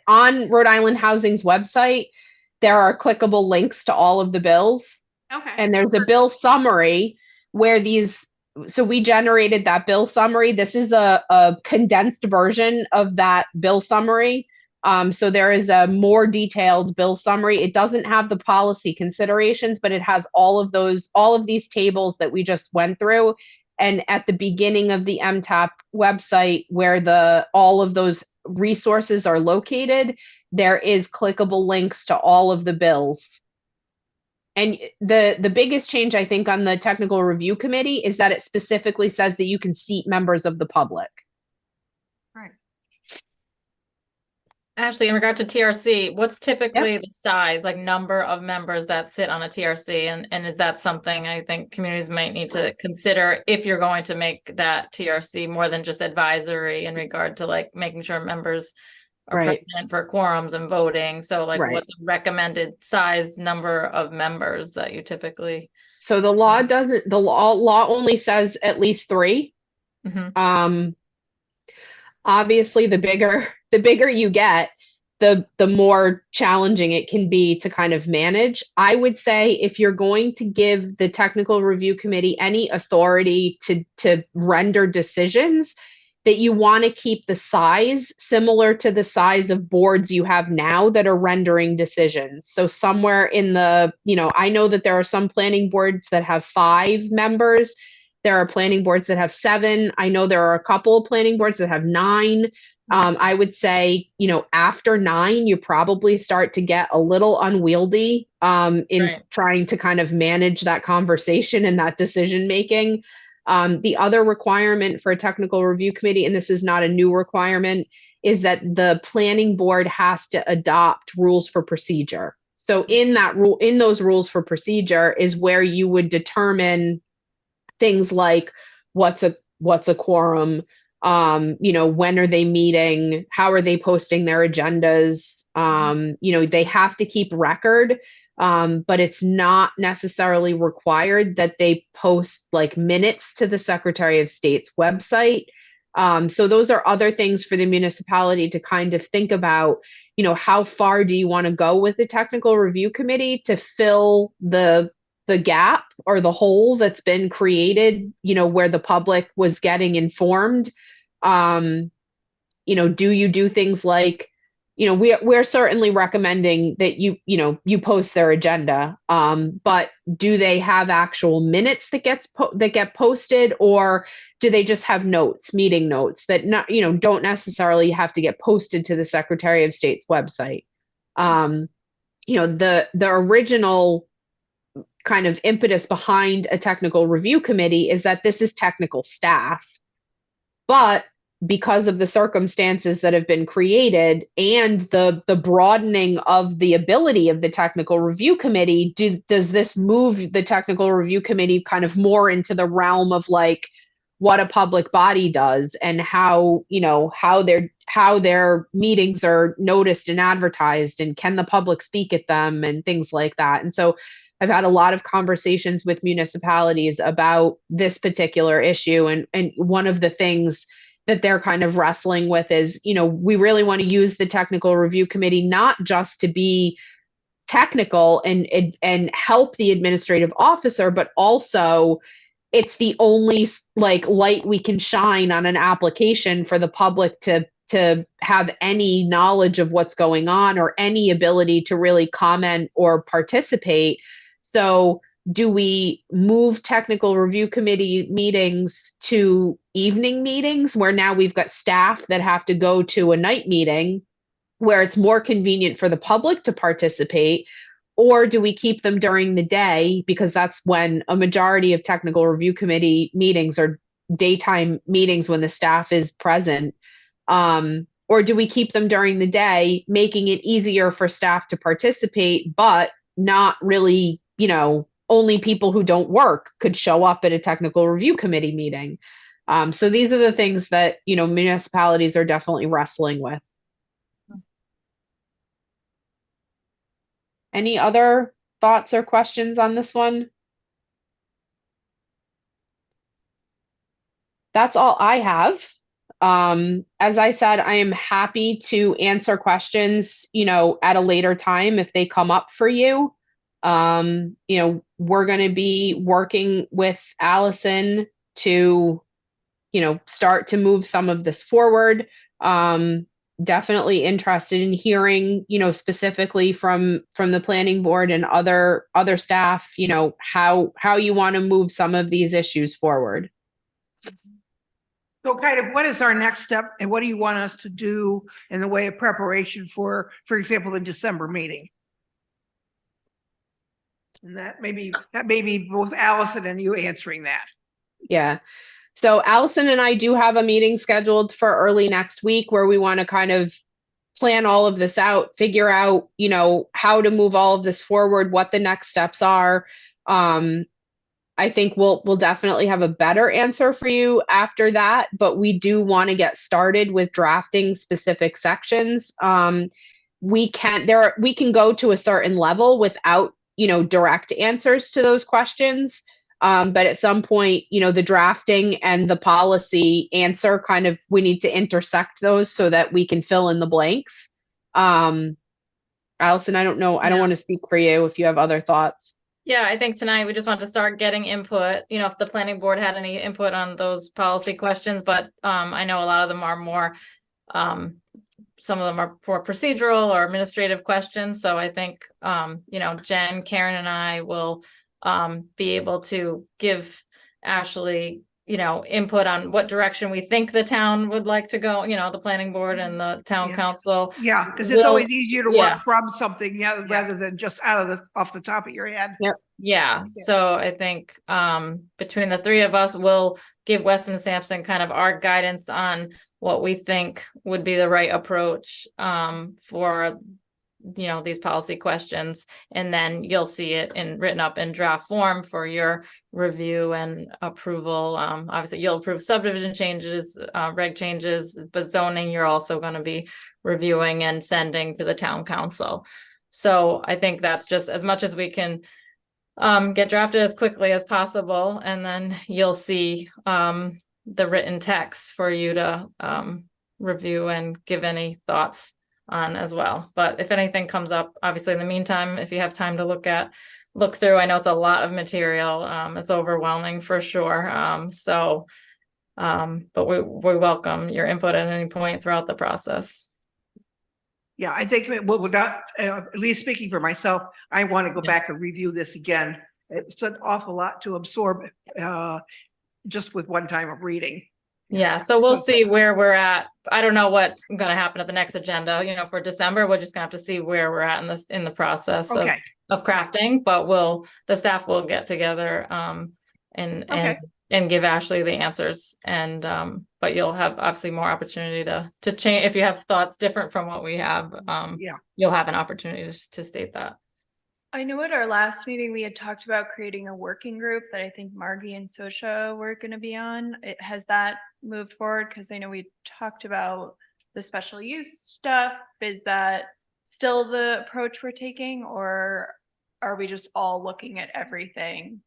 on Rhode Island Housing's website, there are clickable links to all of the bills, Okay. and there's a bill summary where so we generated that bill summary. This is a condensed version of that bill summary. So there is a more detailed bill summary. It doesn't have the policy considerations, but it has all of these tables that we just went through. And at the beginning of the MTAP website, where all of those resources are located, there is clickable links to all of the bills. And the biggest change, I think, on the technical review committee is that it specifically says that you can seat members of the public. Right. Ashley, in regard to TRC, what's typically the size, like number of members that sit on a TRC? And is that something I think communities might need to consider if you're going to make that TRC more than just advisory in regard to like making sure members are Right. present for quorums and voting? So like Right. what the recommended size number of members that you typically. So the law only says at least 3. Mhm. Obviously the bigger you get, the more challenging it can be to kind of manage. I would say if you're going to give the technical review committee any authority to render decisions, that you want to keep the size similar to the size of boards you have now that are rendering decisions. So somewhere in I know that there are some planning boards that have 5 members. There are planning boards that have 7. I know there are a couple of planning boards that have 9. I would say, after 9, you probably start to get a little unwieldy in trying to kind of manage that conversation and that decision making. The other requirement for a technical review committee, and this is not a new requirement, is that the planning board has to adopt rules for procedure. So in those rules for procedure is where you would determine things like what's a quorum, when are they meeting, how are they posting their agendas. They have to keep record, but it's not necessarily required that they post like minutes to the Secretary of State's website. So those are other things for the municipality to kind of think about. How far do you want to go with the technical review committee to fill the gap or the hole that's been created, where the public was getting informed? Do you do things like, we're certainly recommending that you post their agenda, but do they have actual minutes that get posted, or do they just have meeting notes that don't necessarily have to get posted to the Secretary of State's website? The original kind of impetus behind a technical review committee is that this is technical staff, but because of the circumstances that have been created and the broadening of the ability of the technical review committee, does this move the technical review committee kind of more into the realm of like what a public body does and how their meetings are noticed and advertised, and can the public speak at them and things like that? And so I've had a lot of conversations with municipalities about this particular issue. And one of the things that they're kind of wrestling with is, we really want to use the technical review committee, not just to be technical and help the administrative officer, but also it's the only like light we can shine on an application for the public to have any knowledge of what's going on or any ability to really comment or participate. So do we move technical review committee meetings to evening meetings where now we've got staff that have to go to a night meeting where it's more convenient for the public to participate? or do we keep them during the day? Because that's when a majority of technical review committee meetings are daytime meetings when the staff is present. Or do we keep them during the day, making it easier for staff to participate, but not really, only people who don't work could show up at a technical review committee meeting. So these are the things that, municipalities are definitely wrestling with. Any other thoughts or questions on this one? That's all I have. As I said, I am happy to answer questions, at a later time if they come up for you. We're going to be working with Allison to, start to move some of this forward. Definitely interested in hearing, specifically from the planning board and other staff, how you want to move some of these issues forward. So kind of what is our next step and what do you want us to do in the way of preparation for example, the December meeting? And that may be both Allison and you answering that. Yeah. So Allison and I do have a meeting scheduled for early next week where we want to kind of plan all of this out, figure out, how to move all of this forward, what the next steps are. I think we'll definitely have a better answer for you after that, but we do want to get started with drafting specific sections. We can go to a certain level without, direct answers to those questions. But at some point, the drafting and the policy answer we need to intersect those so that we can fill in the blanks. Allison, I don't know. I don't want to speak for you if you have other thoughts. Yeah, I think tonight we just want to start getting input, if the planning board had any input on those policy questions, but I know a lot of them are more, some of them are more procedural or administrative questions. So I think, Jen, Karen and I will be able to give Ashley, input on what direction we think the town would like to go, the planning board and the town Yeah. council. Yeah, because it's always easier to yeah. work from something, rather than just off the top of your head. Yep. Yeah, so I think between the three of us, we'll give Weston Sampson kind of our guidance on what we think would be the right approach for these policy questions, and then you'll see it written up in draft form for your review and approval. Obviously you'll approve subdivision changes, reg changes, but zoning you're also going to be reviewing and sending to the town council. So I think that's just as much as we can get drafted as quickly as possible, and then you'll see the written text for you to review and give any thoughts on as well. But if anything comes up, obviously in the meantime, if you have time to look through, I know it's a lot of material. It's overwhelming for sure. But we welcome your input at any point throughout the process. Yeah, I think we're not, at least speaking for myself, I want to go back and review this again. It's an awful lot to absorb just with one time of reading. Yeah, so we'll see where we're at. I don't know what's going to happen at the next agenda, for December. We're just gonna have to see where we're at in the process of crafting, but the staff will get together and give Ashley the answers, and but you'll have obviously more opportunity to change if you have thoughts different from what we have. You'll have an opportunity to state that. I know at our last meeting, we had talked about creating a working group that I think Margie and Sosha were going to be on. Has that moved forward? Because I know we talked about the special use stuff. Is that still the approach we're taking, or are we just all looking at everything?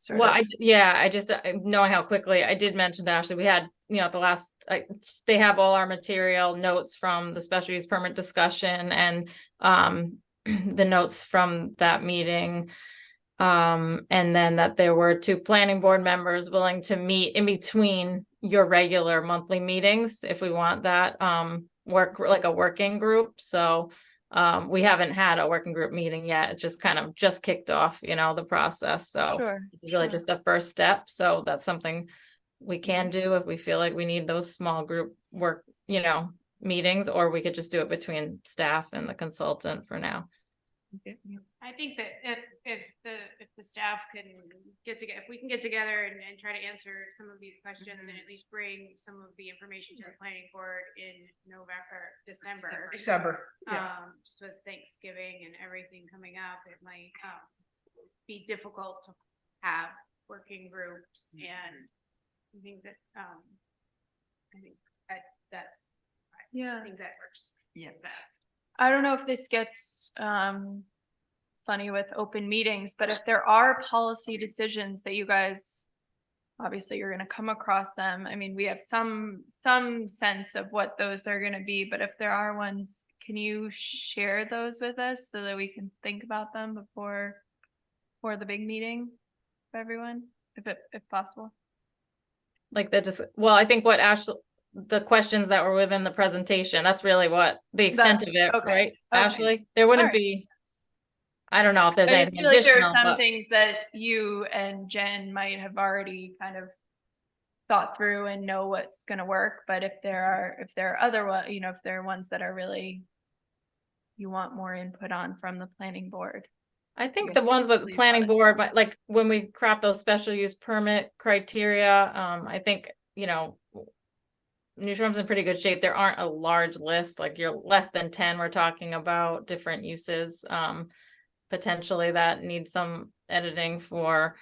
I just knowing how quickly I did mention to Ashley, we had, they have all our material notes from the special use permit discussion and the notes from that meeting. And then that there were 2 planning board members willing to meet in between your regular monthly meetings, if we want that, work like a working group. So we haven't had a working group meeting yet. It's just kind of kicked off, the process. So this is really just the first step. So that's something we can do if we feel like we need those small group work, meetings, or we could just do it between staff and the consultant for now. I think that if the staff can get together, if we can get together and try to answer some of these questions and at least bring some of the information to the planning board in November, December. Just with Thanksgiving and everything coming up, it might be difficult to have working groups, and I think that that's, Yeah. I think that works Yeah. best. I don't know if this gets funny with open meetings, but if there are policy decisions that you guys, obviously you're gonna come across them. I mean, we have some sense of what those are gonna be, but if there are ones, can you share those with us so that we can think about them before the big meeting for everyone, if possible? Like that just, well, I think what the questions that were within the presentation, that's really what the extent of That's- it, okay, right? okay. Ashley, there wouldn't Alright. be, I don't know if there's I just anything feel like there are additional, some but things that you and Jen might have already kind of thought through and know what's gonna work, but if there are other one, you know, if there are ones that are really you want more input on from the planning board. I think Yes, the ones with the please planning let us board, but like when we craft those special use permit criteria, I think, you know, New Shroom's in pretty good shape. There aren't a large list, like you're less than 10, we're talking about different uses, potentially that need some editing for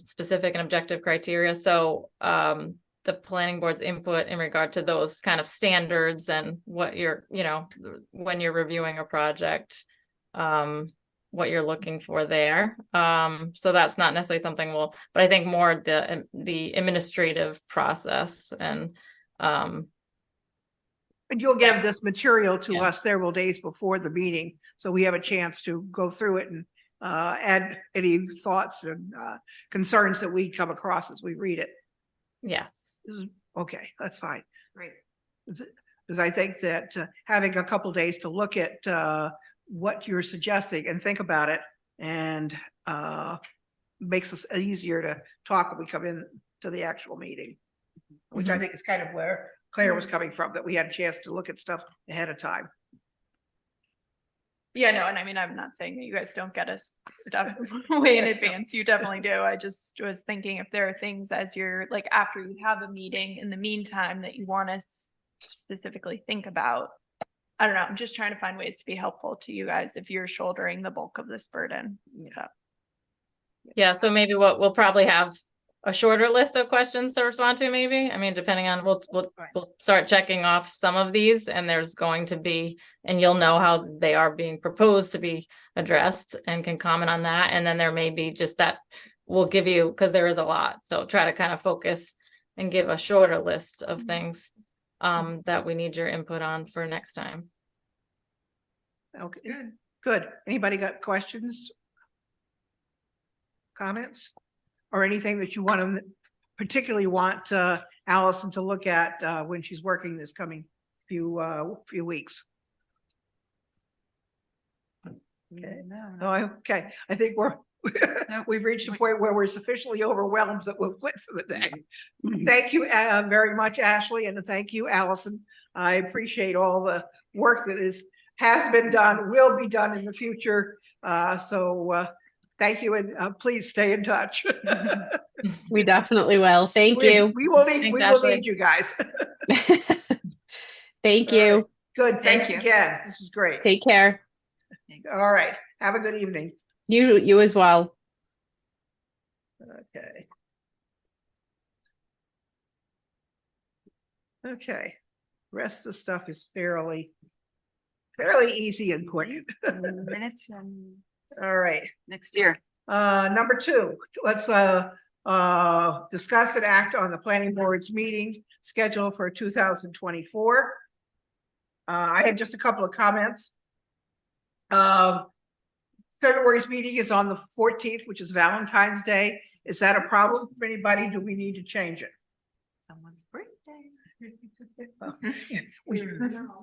specific and objective criteria. So the planning board's input in regard to those kind of standards and what you're, you know, when you're reviewing a project, what you're looking for there. So that's not necessarily something but I think more the administrative process and And you'll give this material to Yeah. us several days before the meeting, so we have a chance to go through it and add any thoughts and concerns that we come across as we read it. yes. Okay, that's fine. Right. Because I think that having a couple days to look at what you're suggesting and think about it, and makes us easier to talk when we come in to the actual meeting, which I think is kind of where Claire was coming from, that we had a chance to look at stuff ahead of time. Yeah, no, and I mean, I'm not saying that you guys don't get us stuff way in advance. You definitely do. I just was thinking if there are things as you're like after you have a meeting in the meantime that you want us specifically think about. I don't know. I'm just trying to find ways to be helpful to you guys if you're shouldering the bulk of this burden. So Yeah, so maybe we'll probably have a shorter list of questions to respond to, maybe. I mean, depending on, we'll start checking off some of these, and there's going to be, and you'll know how they are being proposed to be addressed and can comment on that. And then there may be just that we'll give you, because there is a lot. So try to kind of focus and give a shorter list of things that we need your input on for next time. Okay, Good. good. Anybody got questions? Comments? Or anything that you want to particularly want Allison to look at when she's working this coming few weeks? Okay. No, Okay, I think we've reached a point where we're sufficiently overwhelmed that we'll quit for the day. Thank you very much, Ashley, and thank you, Allison. I appreciate all the work that has been done, will be done in the future. So thank you, and please stay in touch. We definitely will. Thank you. We will need, Thanks, we will Ashley. need you guys. Thank All right. you. Good, thanks you. again. This was great. Take care. All right, have a good evening. You as well. Okay. Okay, rest of the stuff is fairly easy and quick. minutes and All right, next year. number 2, let's discuss and act on the planning board's meeting schedule for 2024. I had just a couple of comments. February's meeting is on the 14th, which is Valentine's Day. Is that a problem for anybody? Do we need to change it? Someone's birthday.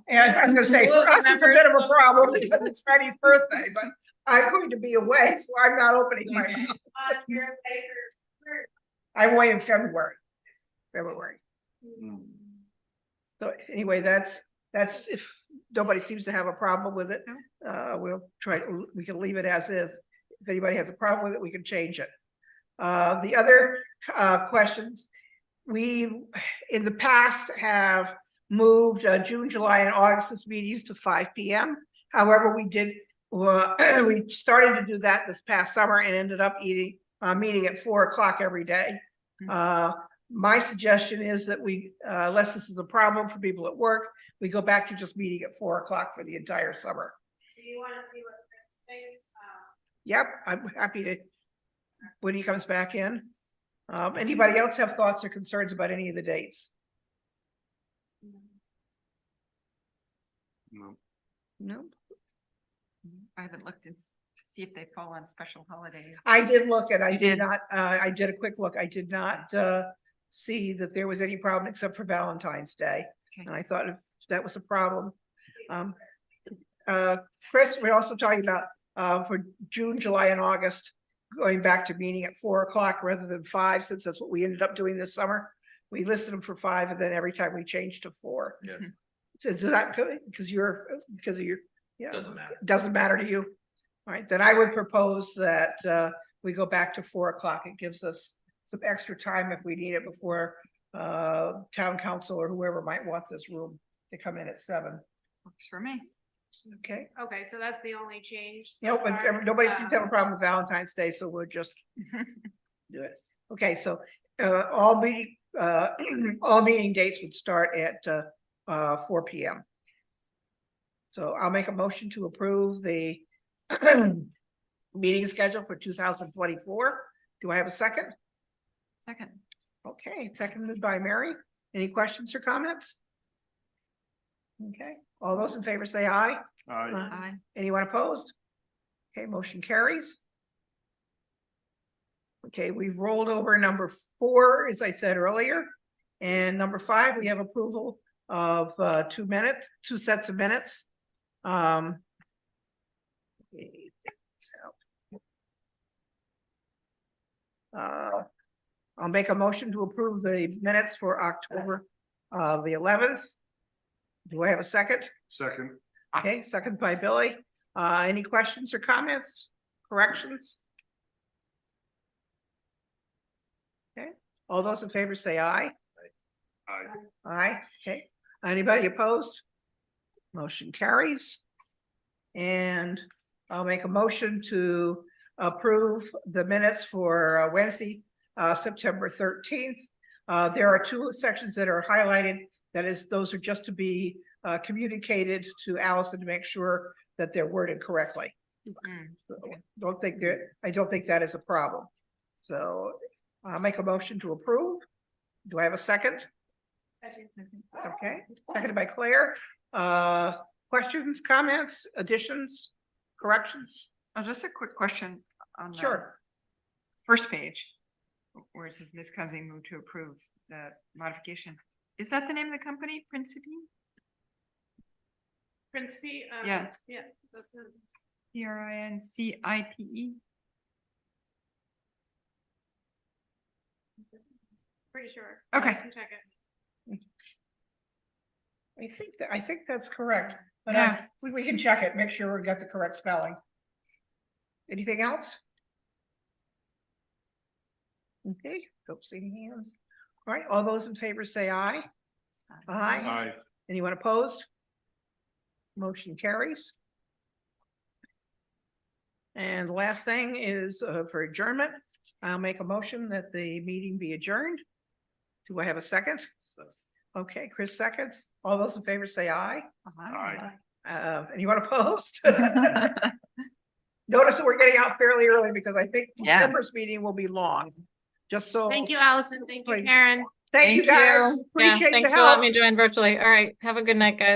And I was gonna say, for us, it's a bit of a problem because it's Freddie's birthday, but I'm going to be away, so I'm not opening my mouth. I'm away in February. So anyway, that's that's if nobody seems to have a problem with it. We can leave it as is. If anybody has a problem with it, we can change it. The other questions, we in the past have moved June, July, and August's meetings to 5 p.m. However, we started to do that this past summer and ended up meeting at 4 o'clock every day. My suggestion is that we, unless this is a problem for people at work, we go back to just meeting at 4 o'clock for the entire summer. Do you want to see what Chris thinks? Yep, I'm happy to, when he comes back in. Anybody else have thoughts or concerns about any of the dates? No, I haven't looked and see if they fall on special holidays. I did look and I You did did? not, I did a quick look. I did not, see that there was any problem except for Valentine's Day. Okay. And I thought if that was a problem. Chris, we're also talking about, for June, July, and August, going back to meeting at 4 o'clock rather than 5, since that's what we ended up doing this summer. We listed them for 5 and then every time we changed to 4. Yeah. So is that because of your, yeah. Doesn't matter. Doesn't matter to you? All right, then I would propose that we go back to 4 o'clock. It gives us some extra time if we need it before town council or whoever might want this room to come in at 7. Works for me. Okay, Okay, so that's the only change. you know, so but far. nobody seems to have a problem with Valentine's Day, so we'll just do it. Okay, so all meeting dates would start at 4 p.m. So I'll make a motion to approve the meeting schedule for 2024. Do I have a second? Second. Okay, seconded by Mary. Any questions or comments? Okay, all those in favor say aye. Aye. Anyone opposed? Okay, motion carries. Okay, we've rolled over number 4, as I said earlier. And number 5, we have approval of 2 sets of minutes. I'll make a motion to approve the minutes for October the 11th. Do I have a second? Second. Okay, second by Billy. Any questions or comments, corrections? Okay, all those in favor say aye. Aye. Aye, okay. Anybody opposed? Motion carries. And I'll make a motion to approve the minutes for Wednesday, September 13th. There are 2 sections that are highlighted. That is, those are just to be communicated to Allison to make sure that they're worded correctly. So, I don't think that is a problem. So I'll make a motion to approve. Do I have a second? Okay, seconded by Claire. Questions, comments, additions, corrections? Oh, just a quick question on the Sure. first page, where it says Ms. Cousy moved to approve the modification. Is that the name of the company, Principe? Principe, Yeah. yeah, that's the, Principe? pretty sure. Okay. I can check it. I think that's correct, but Yeah. we can check it, make sure we got the correct spelling. Anything else? Okay, don't see any hands. All right, all those in favor say aye. Aye. Aye. Anyone opposed? Motion carries. And the last thing is for adjournment. I'll make a motion that the meeting be adjourned. Do I have a second? Okay, Chris seconds. All those in favor say aye. Aye. Anyone opposed? Notice that we're getting out fairly early because I think Yeah. December's meeting will be long. Just so. Thank you, Allison. Thank you, Please. Karen. Thank you Thank you. guys. Yeah, Appreciate the thanks for letting help. me join virtually. All right, have a good night, guys.